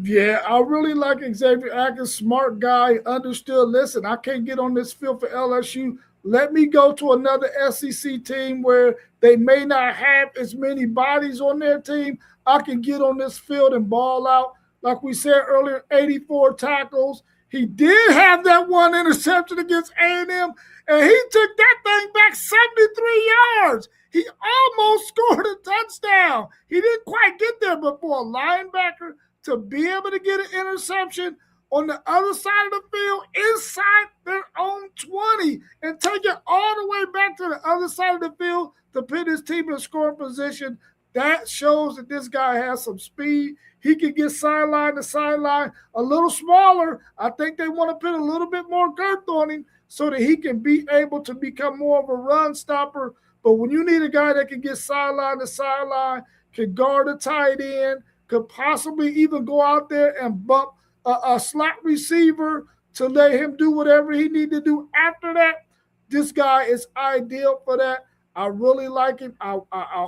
Yeah, I really like Xavier Atkins, smart guy, understood. Listen, I can't get on this field for LSU. Let me go to another SEC team where they may not have as many bodies on their team. I can get on this field and ball out. Like we said earlier, 84 tackles. He did have that one interception against A&M, and he took that thing back 73 yards. He almost scored a touchdown. He didn't quite get there, but for a linebacker to be able to get an interception on the other side of the field inside their own 20 and take it all the way back to the other side of the field to put his team in scoring position, that shows that this guy has some speed. He can get sideline to sideline a little smaller. I think they want to put a little bit more girth on him so that he can be able to become more of a run stopper. But when you need a guy that can get sideline to sideline, can guard a tight end, could possibly even go out there and bump a slot receiver to let him do whatever he need to do after that, this guy is ideal for that. I really like him. I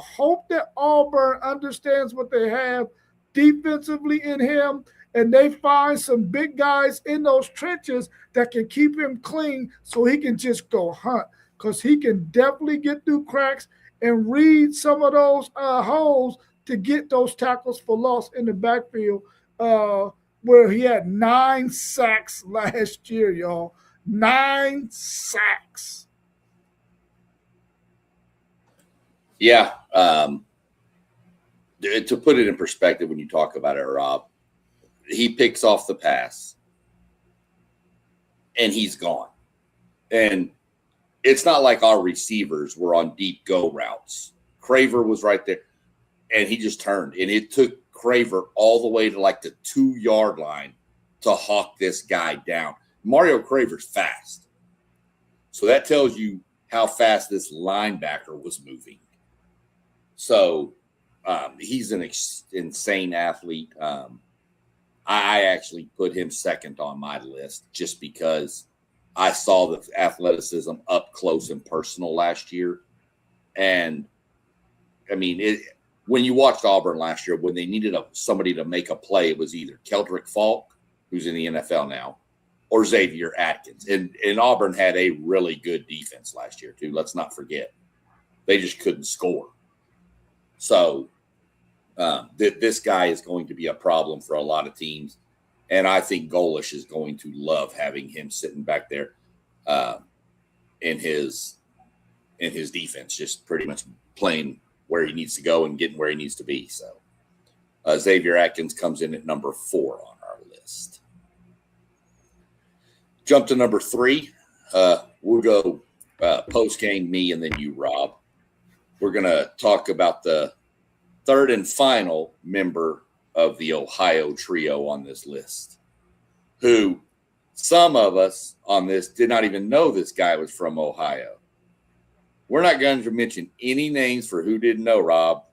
hope that Auburn understands what they have defensively in him, and they find some big guys in those trenches that can keep him clean so he can just go hunt, because he can definitely get through cracks and read some of those holes to get those tackles for loss in the backfield, where he had 9 sacks last year, y'all. 9 sacks. Yeah. To put it in perspective, when you talk about it, Rob, he picks off the pass and he's gone. And it's not like our receivers were on deep go routes. Craver was right there, and he just turned. And it took Craver all the way to like the 2-yard line to hawk this guy down. Mario Craver's fast. So that tells you how fast this linebacker was moving. So he's an insane athlete. I actually put him second on my list just because I saw the athleticism up close and personal last year. And, I mean, when you watched Auburn last year, when they needed somebody to make a play, it was either Keldrick Falk, who's in the NFL now, or Xavier Atkins. And Auburn had a really good defense last year, too. Let's not forget. They just couldn't score. So this guy is going to be a problem for a lot of teams. And I think Golish is going to love having him sitting back there in his defense, just pretty much playing where he needs to go and getting where he needs to be. So Xavier Atkins comes in at number 4 on our list. Jump to number 3. We'll go post-game, me, and then you, Rob. We're going to talk about the third and final member of the Ohio trio on this list, who some of us on this did not even know this guy was from Ohio. We're not going to mention any names for who didn't know, Rob.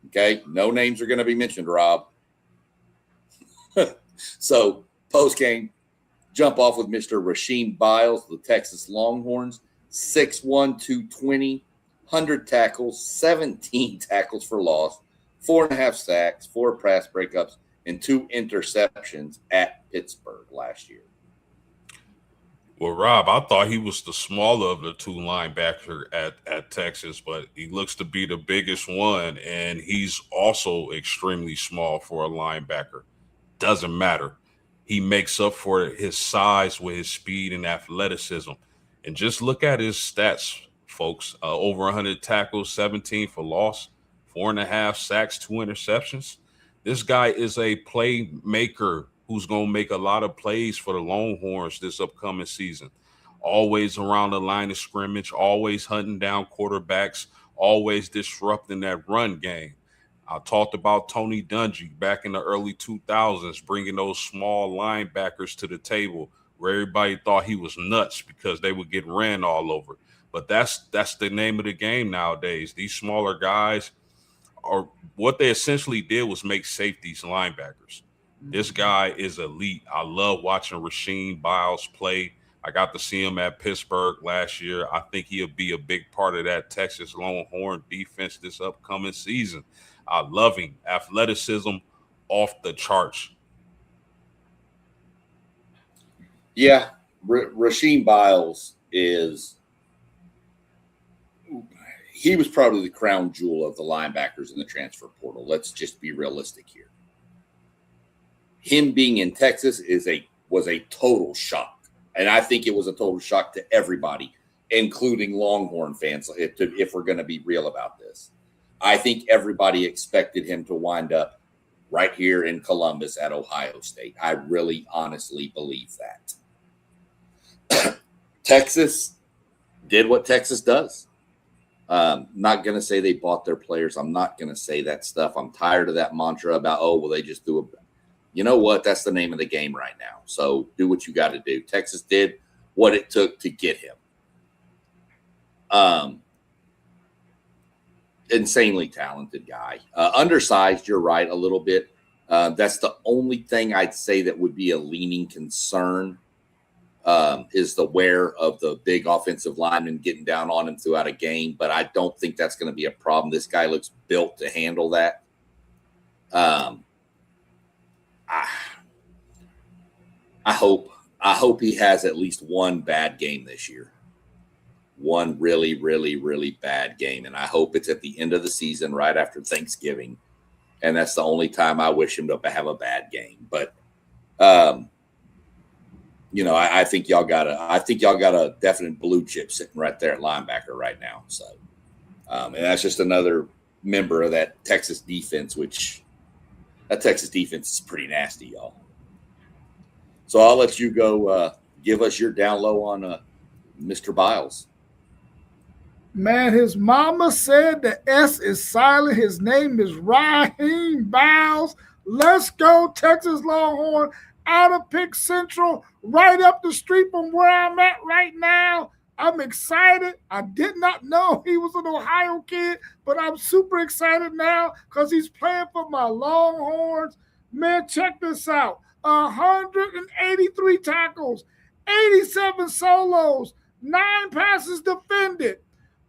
Okay? No names are going to be mentioned, Rob. So, post-game, jump off with Mr. Rasheem Biles, the Texas Longhorns, 6'1", 220, 100 tackles, 17 tackles for loss, 4.5 sacks, 4 pass breakups, and 2 interceptions at Pittsburgh last year. Well, Rob, I thought he was the smaller of the 2 linebackers at Texas, but he looks to be the biggest one, and he's also extremely small for a linebacker. Doesn't matter. He makes up for his size with his speed and athleticism. And just look at his stats, folks. Over 100 tackles, 17 for loss, 4.5 sacks, 2 interceptions. This guy is a playmaker who's going to make a lot of plays for the Longhorns this upcoming season. always around the line of scrimmage, always hunting down quarterbacks, always disrupting that run game. I talked about Tony Dungy back in the early 2000s, bringing those small linebackers to the table where everybody thought he was nuts because they would get ran all over. But that's the name of the game nowadays. These smaller guys are what they essentially did was make safeties linebackers. This guy is elite. I love watching Rasheem Biles play. I got to see him at Pittsburgh last year. I think he'll be a big part of that Texas Longhorn defense this upcoming season. I love him. Athleticism off the charts. Yeah, Rasheem Biles he was probably the crown jewel of the linebackers in the transfer portal. Let's just be realistic here. Him being in Texas was a total shock. And I think it was a total shock to everybody, including Longhorn fans, if we're going to be real about this. I think everybody expected him to wind up right here in Columbus at Ohio State. I really honestly believe that. Texas did what Texas does. Not going to say they bought their players. I'm not going to say that stuff. I'm tired of that mantra about, oh, well, they just do it. You know what? That's the name of the game right now. So do what you got to do. Texas did what it took to get him. Insanely talented guy. Undersized, you're right, a little bit. That's the only thing I'd say that would be a leaning concern is the wear of the big offensive lineman getting down on him throughout a game. But I don't think that's going to be a problem. This guy looks built to handle that. I hope he has at least one bad game this year. One really, really, really bad game. And I hope it's at the end of the season, right after Thanksgiving. And that's the only time I wish him to have a bad game. But, I think y'all got a definite blue chip sitting right there at linebacker right now. So, and that's just another member of that Texas defense, which that Texas defense is pretty nasty, y'all. So I'll let you go give us your down low on Mr. Biles. Man, his mama said the S is silent. His name is Raheem Biles. Let's go, Texas Longhorn, out of Pick Central, right up the street from where I'm at right now. I'm excited. I did not know he was an Ohio kid, but I'm super excited now because he's playing for my Longhorns. Man, check this out. 183 tackles, 87 solos, 9 passes defended.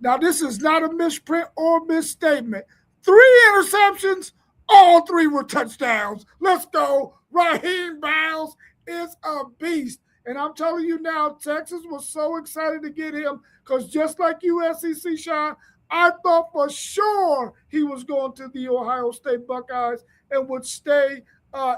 Now, this is not a misprint or misstatement. 3 interceptions, all 3 were touchdowns. Let's go. Raheem Biles is a beast. And I'm telling you now, Texas was so excited to get him because just like USCC, Sean, I thought for sure he was going to the Ohio State Buckeyes and would stay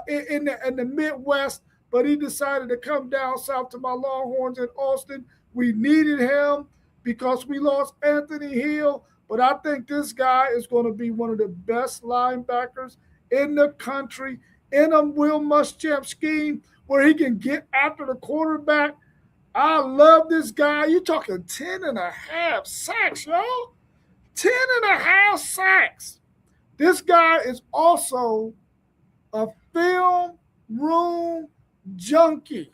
in the Midwest, but he decided to come down south to my Longhorns in Austin. We needed him because we lost Anthony Hill, but I think this guy is going to be one of the best linebackers in the country in a Will Muschamp scheme where he can get after the quarterback. I love this guy. You're talking 10.5 sacks, y'all. 10.5 sacks. This guy is also a film room junkie.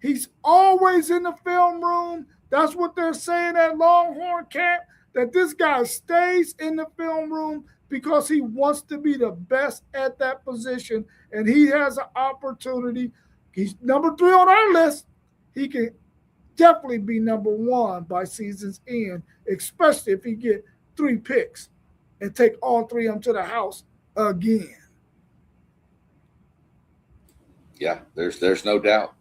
He's always in the film room. That's what they're saying at Longhorn camp, that this guy stays in the film room because he wants to be the best at that position, and he has an opportunity. He's number 3 on our list. He can definitely be number 1 by season's end, especially if he get 3 picks and take all 3 of them to the house again. Yeah, there's no doubt.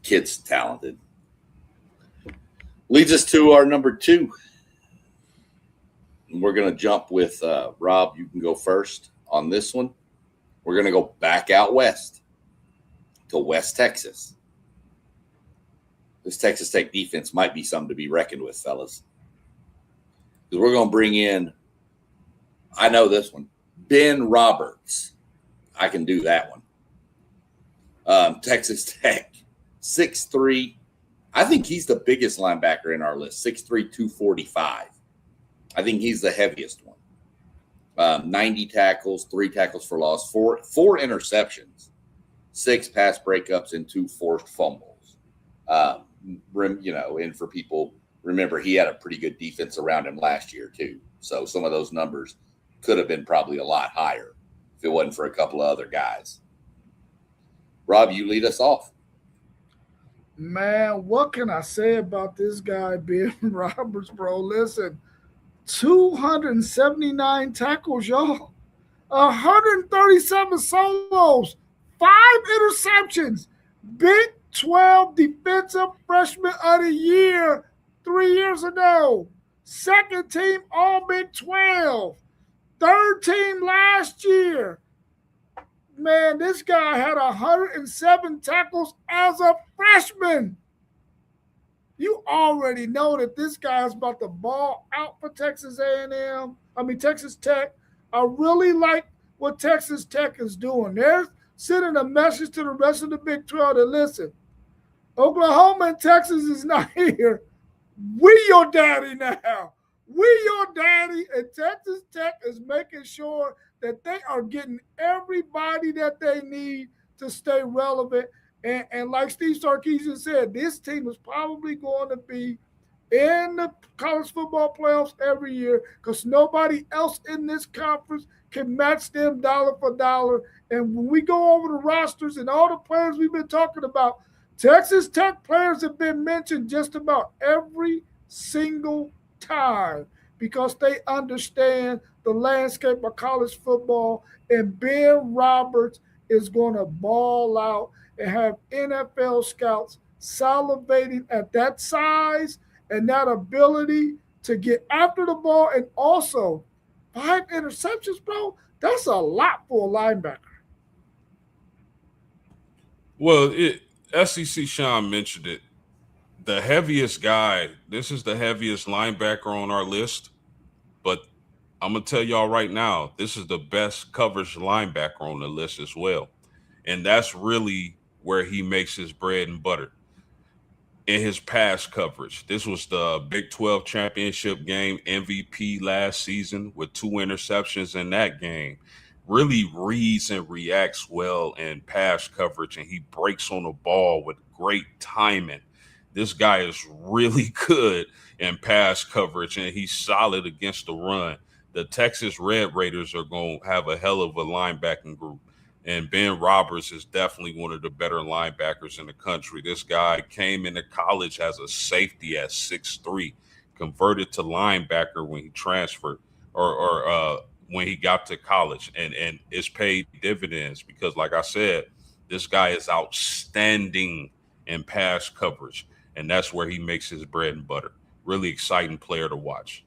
Kid's talented. Leads us to our number 2. And we're going to jump with Rob. You can go first on this one. We're going to go back out west to West Texas. This Texas Tech defense might be something to be reckoned with, fellas. Because we're going to bring in, I know this one, Ben Roberts. I can do that one. Texas Tech, 6'3". I think he's the biggest linebacker in our list, 6'3", 245. I think he's the heaviest one. 90 tackles, 3 tackles for loss, four interceptions, 6 pass breakups, and 2 forced fumbles. And for people, remember, he had a pretty good defense around him last year too. So some of those numbers could have been probably a lot higher if it wasn't for a couple of other guys. Rob, you lead us off. Man, what can I say about this guy, Ben Roberts, bro? Listen, 279 tackles, y'all. 137 solos, 5 interceptions. Big 12 Defensive Freshman of the Year 3 years ago. Second team All Big 12. Third team last year. Man, this guy had 107 tackles as a freshman. You already know that this guy is about to ball out for Texas Tech. I really like what Texas Tech is doing. They're sending a message to the rest of the Big 12 to listen. Oklahoma and Texas is not here. We your daddy now. We your daddy, and Texas Tech is making sure that they are getting everybody that they need to stay relevant. And like Steve Sarkisian said, this team is probably going to be in the college football playoffs every year because nobody else in this conference can match them dollar for dollar. And when we go over the rosters and all the players we've been talking about, Texas Tech players have been mentioned just about every single time because they understand the landscape of college football, and Ben Roberts is going to ball out and have NFL scouts salivating at that size and that ability to get after the ball, and also 5 interceptions, bro. That's a lot for a linebacker. Well, SEC Sean mentioned it. The heaviest guy, this is the heaviest linebacker on our list, but I'm going to tell y'all right now, this is the best coverage linebacker on the list as well. And that's really where he makes his bread and butter in his pass coverage. This was the Big 12 championship game MVP last season with 2 interceptions in that game. Really reads and reacts well in pass coverage, and he breaks on the ball with great timing. This guy is really good in pass coverage, and he's solid against the run. The Texas Red Raiders are going to have a hell of a linebacking group, and Ben Roberts is definitely one of the better linebackers in the country. This guy came into college as a safety at 6'3", converted to linebacker when he transferred or when he got to college, and it's paid dividends because, like I said, this guy is outstanding in pass coverage, and that's where he makes his bread and butter. Really exciting player to watch.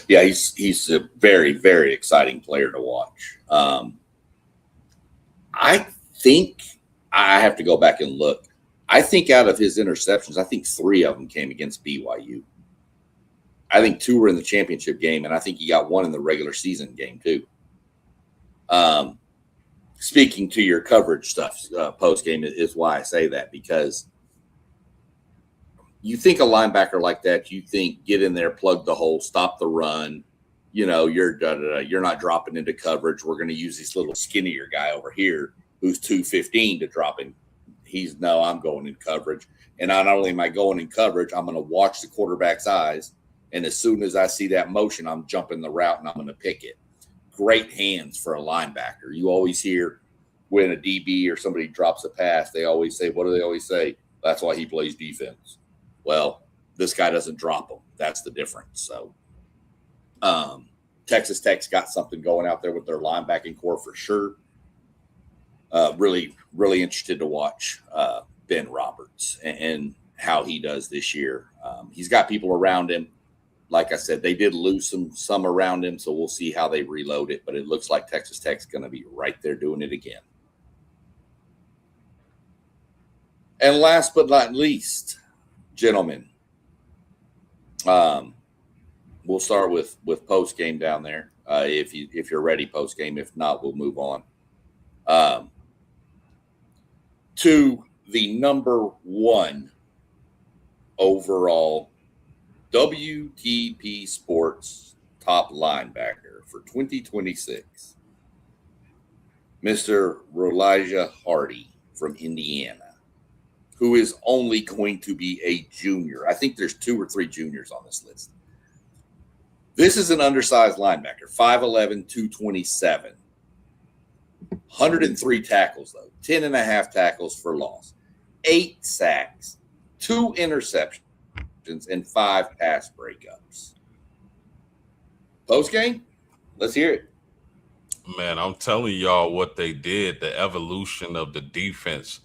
Yeah, he's a very, very exciting player to watch. I think I have to go back and look. I think out of his interceptions, I think 3 of them came against BYU. I think 2 were in the championship game, and I think he got 1 in the regular season game too. Speaking to your coverage stuff, post game is why I say that, because you think a linebacker like that, you think get in there, plug the hole, stop the run. You're not dropping into coverage. We're going to use this little skinnier guy over here who's 215 to drop in. I'm going in coverage. And not only am I going in coverage, I'm going to watch the quarterback's eyes. And as soon as I see that motion, I'm jumping the route and I'm going to pick it. Great hands for a linebacker. You always hear when a DB or somebody drops a pass, they always say, what do they always say? That's why he plays defense. Well, this guy doesn't drop them. That's the difference. So Texas Tech's got something going out there with their linebacking core for sure. Really, really interested to watch Ben Roberts and how he does this year. He's got people around him. Like I said, they did lose some around him, so we'll see how they reload it. But it looks like Texas Tech's going to be right there doing it again. And last but not least, gentlemen, we'll start with post game down there. If you're ready, post game. If not, we'll move on. to the number 1 overall WTP Sports top linebacker for 2026, Mr. Elijah Hardy from Indiana, who is only going to be a junior. I think there's 2 or 3 juniors on this list. This is an undersized linebacker, 5'11", 227. 103 tackles, though. 10.5 tackles for loss. 8 sacks. 2 interceptions and 5 pass breakups. Post game, let's hear it. Man, I'm telling y'all what they did, the evolution of the defense.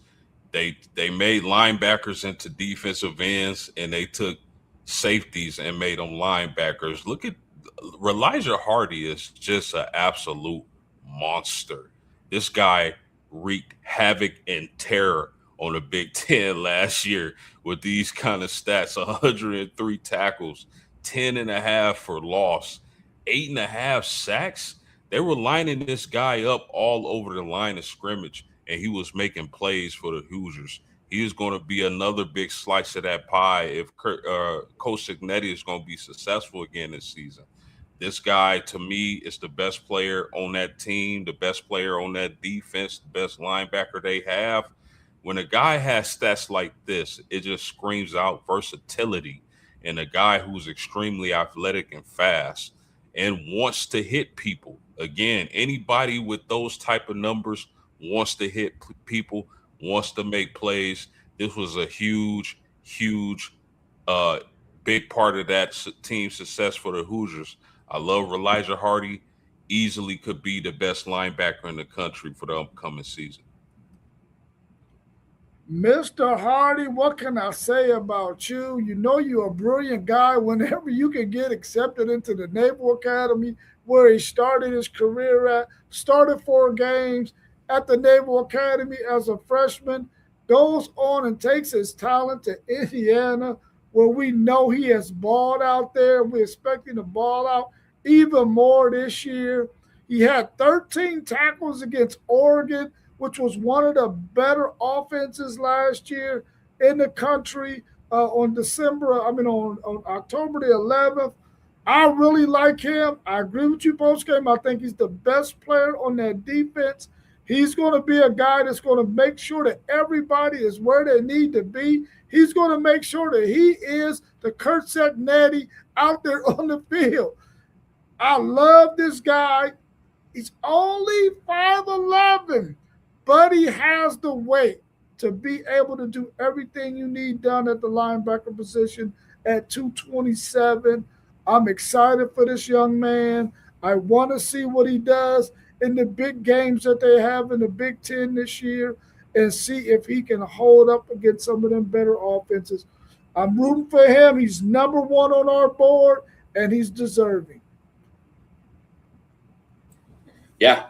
They made linebackers into defensive ends, and they took safeties and made them linebackers. Look at Elijah Hardy is just an absolute monster. This guy wreaked havoc and terror on the Big Ten last year with these kind of stats: 103 tackles, 10.5 for loss, 8.5 sacks. They were lining this guy up all over the line of scrimmage, and he was making plays for the Hoosiers. He is going to be another big slice of that pie if Coach Cignetti is going to be successful again this season. This guy, to me, is the best player on that team, the best player on that defense, the best linebacker they have. When a guy has stats like this, it just screams out versatility, and a guy who's extremely athletic and fast and wants to hit people. Again, anybody with those type of numbers wants to hit people, wants to make plays. This was a huge big part of that team's success for the Hoosiers. I love Elijah Hardy. Easily could be the best linebacker in the country for the upcoming season. Mr. Hardy, what can I say about you? You know you're a brilliant guy. Whenever you can get accepted into the Naval Academy, where he started his career at, started 4 games at the Naval Academy as a freshman, goes on and takes his talent to Indiana, where we know he has balled out there. We're expecting to ball out even more this year. He had 13 tackles against Oregon, which was one of the better offenses last year in the country. On October the 11th. I really like him. I agree with you post game. I think he's the best player on that defense. He's going to be a guy that's going to make sure that everybody is where they need to be. He's going to make sure that he is the Kurt Cignetti out there on the field. I love this guy. He's only 5'11", but he has the weight to be able to do everything you need done at the linebacker position at 227. I'm excited for this young man. I want to see what he does in the big games that they have in the Big Ten this year and see if he can hold up against some of them better offenses. I'm rooting for him. He's number 1 on our board, and he's deserving. Yeah,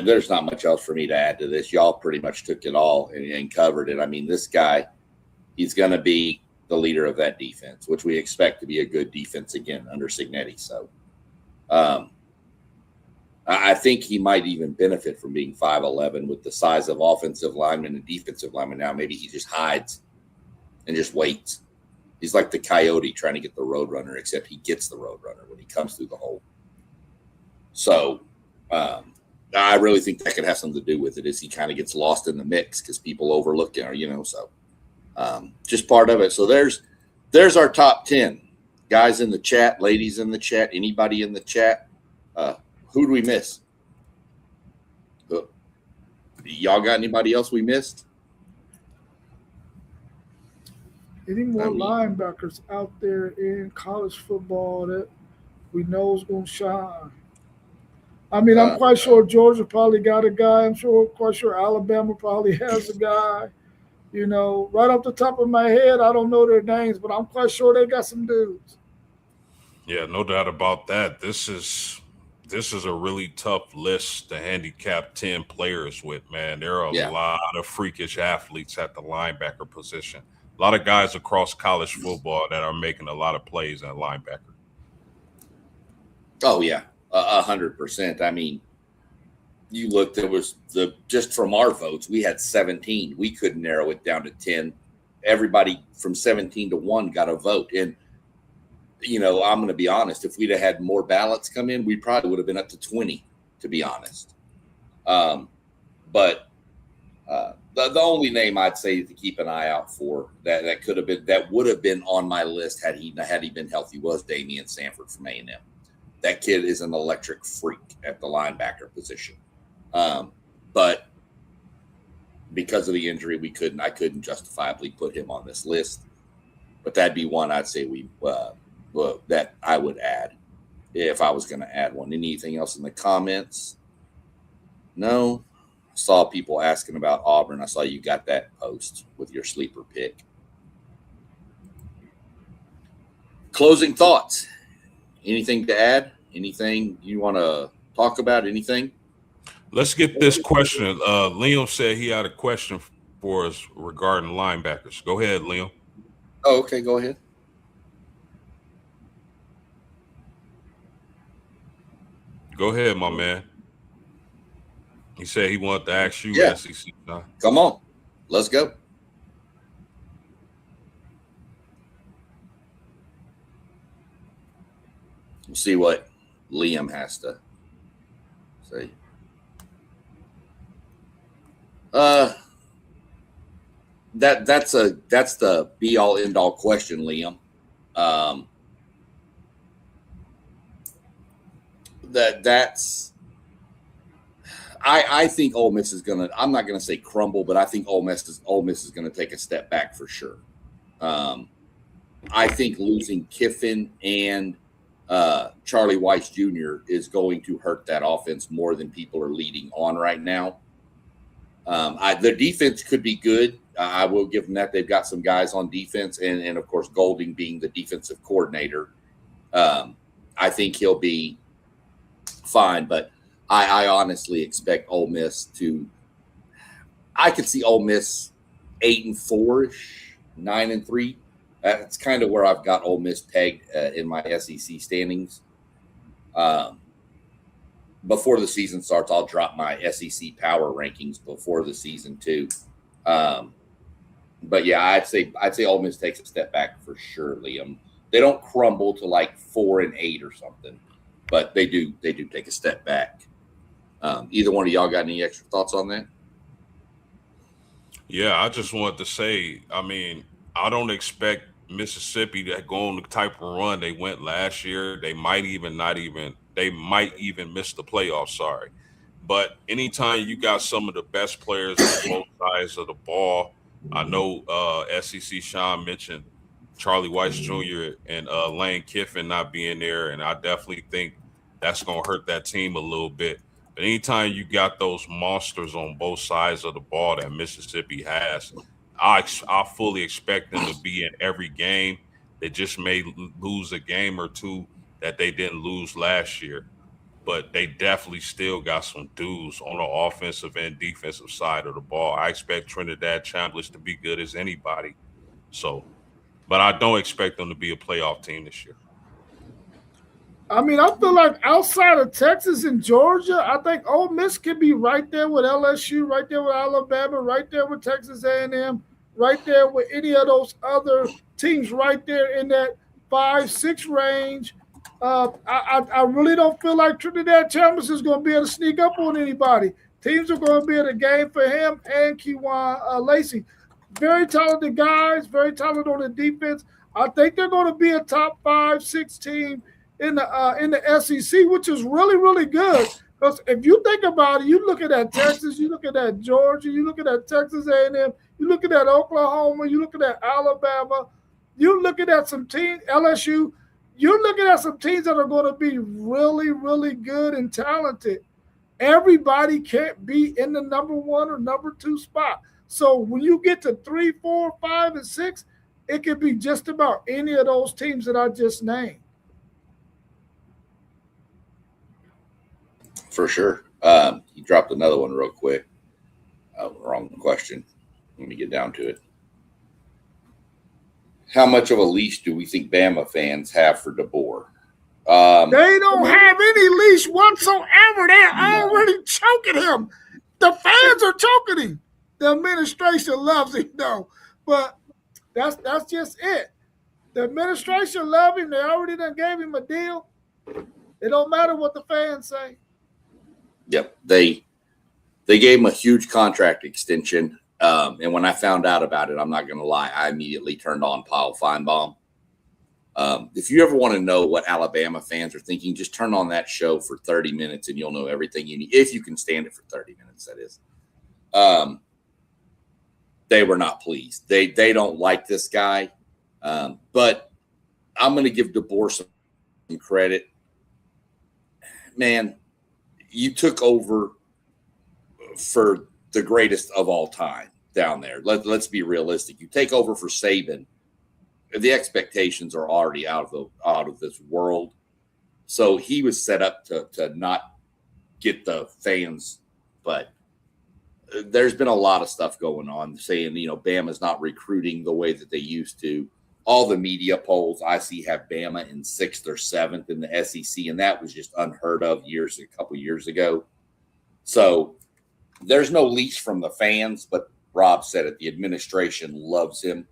there's not much else for me to add to this. Y'all pretty much took it all and covered it. I mean, this guy, he's going to be the leader of that defense, which we expect to be a good defense again under Cignetti. So I think he might even benefit from being 5'11" with the size of offensive lineman and defensive lineman. Now maybe he just hides and just waits. He's like the coyote trying to get the road runner, except he gets the road runner when he comes through the hole. So I really think that could have something to do with it, is he kind of gets lost in the mix because people overlook him, so just part of it. So there's our top 10 guys in the chat, ladies in the chat, anybody in the chat. Who do we miss? Y'all got anybody else we missed? Any more linebackers out there in college football that we know is going to shine? I mean, I'm quite sure Georgia probably got a guy. I'm quite sure Alabama probably has a guy. Right off the top of my head, I don't know their names, but I'm quite sure they got some dudes. Yeah, no doubt about that. This is a really tough list to handicap 10 players with, man. There are a lot of freakish athletes at the linebacker position. A lot of guys across college football that are making a lot of plays at linebacker. Oh, yeah, 100%. I mean, you looked, there was just from our votes, we had 17. We couldn't narrow it down to 10. Everybody from 17 to 1 got a vote. And, I'm going to be honest, if we'd have had more ballots come in, we probably would have been up to 20, to be honest. But the only name I'd say to keep an eye out for that would have been on my list had he been healthy was Damian Sanford from A&M. That kid is an electric freak at the linebacker position. But because of the injury, I couldn't justifiably put him on this list. But that'd be one I'd say that I would add if I was going to add one. Anything else in the comments? No. I saw people asking about Auburn. I saw you got that post with your sleeper pick. Closing thoughts. Anything to add? Anything you want to talk about? Anything? Let's get this question. Liam said he had a question for us regarding linebackers. Go ahead, Liam. Oh, okay. Go ahead. Go ahead, my man. He said he wanted to ask you, SEC. Come on. Let's go. We'll see what Liam has to say. That's the be all end all question, Liam. I think Ole Miss is gonna. I'm not gonna say crumble, but I think Ole Miss is gonna take a step back for sure. I think losing Kiffin and Charlie Weiss Jr. is going to hurt that offense more than people are leading on right now. The defense could be good. I will give them that. They've got some guys on defense, and of course, Golding being the defensive coordinator, I think he'll be fine. But I honestly expect Ole Miss to. I could see Ole Miss 8-4-ish, 9-3. That's kind of where I've got Ole Miss pegged in my SEC standings. Before the season starts, I'll drop my SEC power rankings before the season too. But yeah, I'd say Ole Miss takes a step back for sure, Liam. They don't crumble to like 4-8 or something, but they do take a step back. Either one of y'all got any extra thoughts on that? Yeah, I just wanted to say, I don't expect Mississippi to go on the type of run they went last year. They might even miss the playoffs. Sorry. But anytime you got some of the best players on both sides of the ball, I know SEC Sean mentioned Charlie Weiss Jr. and Lane Kiffin not being there, and I definitely think that's going to hurt that team a little bit. But anytime you got those monsters on both sides of the ball that Mississippi has, I fully expect them to be in every game. They just may lose a game or two that they didn't lose last year. But they definitely still got some dudes on the offensive and defensive side of the ball. I expect Trinidad Chambliss to be good as anybody. But I don't expect them to be a playoff team this year. I feel like outside of Texas and Georgia, I think Ole Miss could be right there with LSU, right there with Alabama, right there with Texas A&M, right there with any of those other teams right there in that 5-6 range. I really don't feel like Trinidad Chambliss is going to be able to sneak up on anybody. Teams are going to be in a game for him and Kewan Lacey. Very talented guys, very talented on the defense. I think they're going to be a top 5-6 team in the SEC, which is really, really good. Because if you think about it, you look at that Texas, you look at that Georgia, you look at that Texas A&M, you look at that Oklahoma, you look at that Alabama, you look at that some team LSU. You're looking at some teams that are going to be really, really good and talented. Everybody can't be in the number 1 or number 2 spot. So when you get to 3, 4, 5, and 6, it could be just about any of those teams that I just named. For sure. You dropped another one real quick. Wrong question. Let me get down to it. How much of a leash do we think Bama fans have for DeBoer? They don't have any leash whatsoever. They're already choking him. The fans are choking him. The administration loves him, though. But that's just it. The administration love him. They already done gave him a deal. It don't matter what the fans say. Yep. They gave him a huge contract extension. And when I found out about it, I'm not going to lie, I immediately turned on Paul Feinbaum. If you ever want to know what Alabama fans are thinking, just turn on that show for 30 minutes and you'll know everything you need. If you can stand it for 30 minutes, that is. They were not pleased. They don't like this guy. But I'm going to give DeBoer some credit. Man, you took over for the greatest of all time down there. Let's be realistic. You take over for Saban. The expectations are already out of this world. So he was set up to not get the fans, but there's been a lot of stuff going on saying, Bama's not recruiting the way that they used to. All the media polls I see have Bama in 6th or 7th in the SEC, and that was just unheard of a couple years ago. So there's no leash from the fans, but Rob said it. The administration loves him,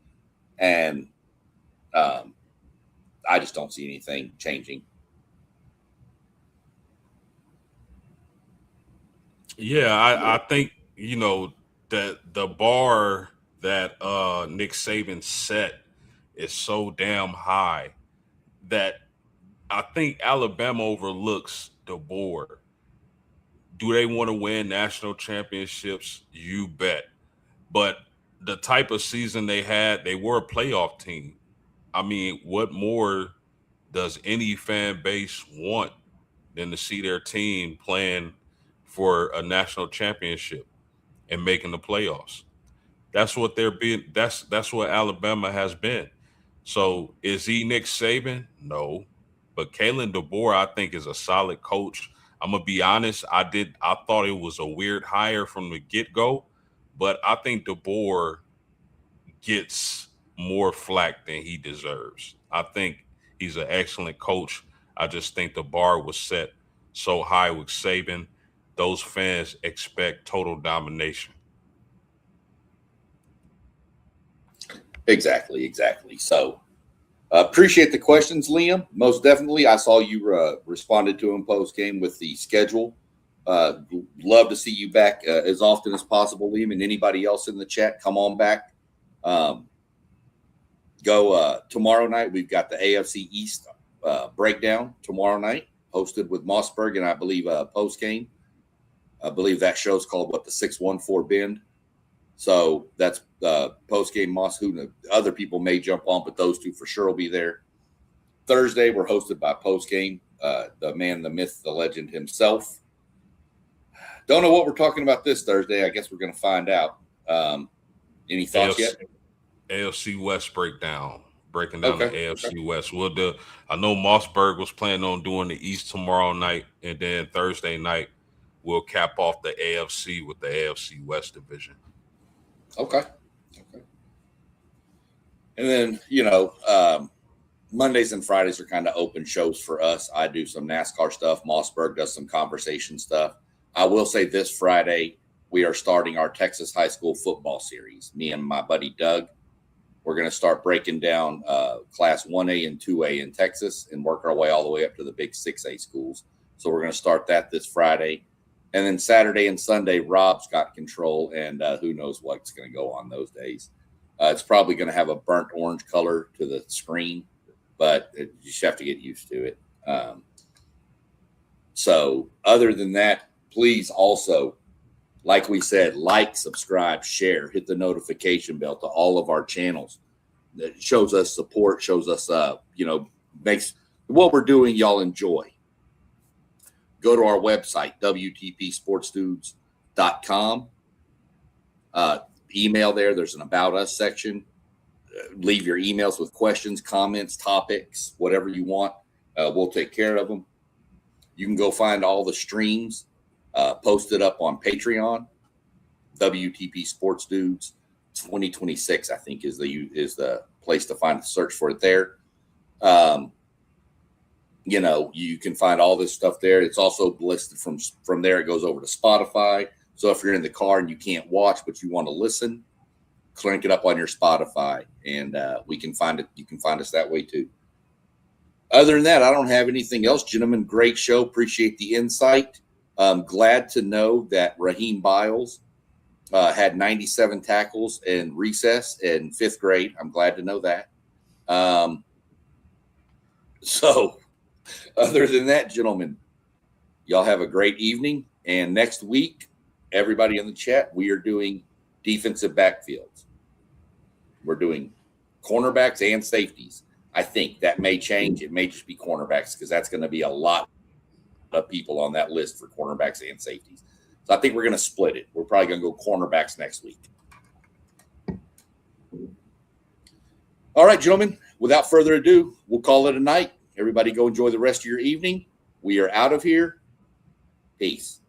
and I just don't see anything changing. Yeah, I think, that the bar that Nick Saban set is so damn high that I think Alabama overlooks DeBoer. Do they want to win national championships? You bet. But the type of season they had, they were a playoff team. I mean, what more does any fan base want than to see their team playing for a national championship and making the playoffs? That's what they're being. That's what Alabama has been. So is he Nick Saban? No, but Kalen DeBoer, I think, is a solid coach. I'm gonna be honest. I thought it was a weird hire from the get go, but I think DeBoer gets more flack than he deserves. I think he's an excellent coach. I just think the bar was set so high with Saban. Those fans expect total domination. Exactly. So appreciate the questions, Liam. Most definitely. I saw you responded to him post-game with the schedule. Love to see you back as often as possible, Liam, and anybody else in the chat, come on back. Go tomorrow night. We've got the AFC East breakdown tomorrow night, hosted with Mossberg and I believe post-game. I believe that show's called the 614 Bend. So that's post-game Moss. Who other people may jump on, but those two for sure will be there. Thursday, we're hosted by post-game, the man, the myth, the legend himself. Don't know what we're talking about this Thursday. I guess we're going to find out. Any thoughts yet? AFC West breakdown. Breaking down the AFC West. I know Mossberg was planning on doing the East tomorrow night, and then Thursday night we'll cap off the AFC with the AFC West division. Okay. And then, Mondays and Fridays are kind of open shows for us. I do some NASCAR stuff. Mossberg does some conversation stuff. I will say this Friday, we are starting our Texas high school football series. Me and my buddy Doug, we're going to start breaking down Class 1A and 2A in Texas and work our way all the way up to the big 6A schools. So we're going to start that this Friday. And then Saturday and Sunday, Rob's got control, and who knows what's going to go on those days. It's probably going to have a burnt orange color to the screen, but you just have to get used to it. So other than that, please also, like we said, like, subscribe, share, hit the notification bell to all of our channels. That shows us support, shows us, makes what we're doing y'all enjoy. Go to our website, WTPSportsDudes.com. Email there. There's an About Us section. Leave your emails with questions, comments, topics, whatever you want. We'll take care of them. You can go find all the streams posted up on Patreon. WTP Sports Dudes 2026, I think, is the place to find. Search for it there. You can find all this stuff there. It's also listed from there. It goes over to Spotify. So if you're in the car and you can't watch, but you want to listen, crank it up on your Spotify, and we can find it. You can find us that way too. Other than that, I don't have anything else. Gentlemen, great show. Appreciate the insight. Glad to know that Raheem Biles had 97 tackles in recess in 5th grade. I'm glad to know that. So other than that, gentlemen, y'all have a great evening. And next week, everybody in the chat, we are doing defensive backfields. We're doing cornerbacks and safeties. I think that may change. It may just be cornerbacks because that's going to be a lot of people on that list for cornerbacks and safeties. So I think we're going to split it. We're probably going to go cornerbacks next week. All right, gentlemen, without further ado, we'll call it a night. Everybody go enjoy the rest of your evening. We are out of here. Peace.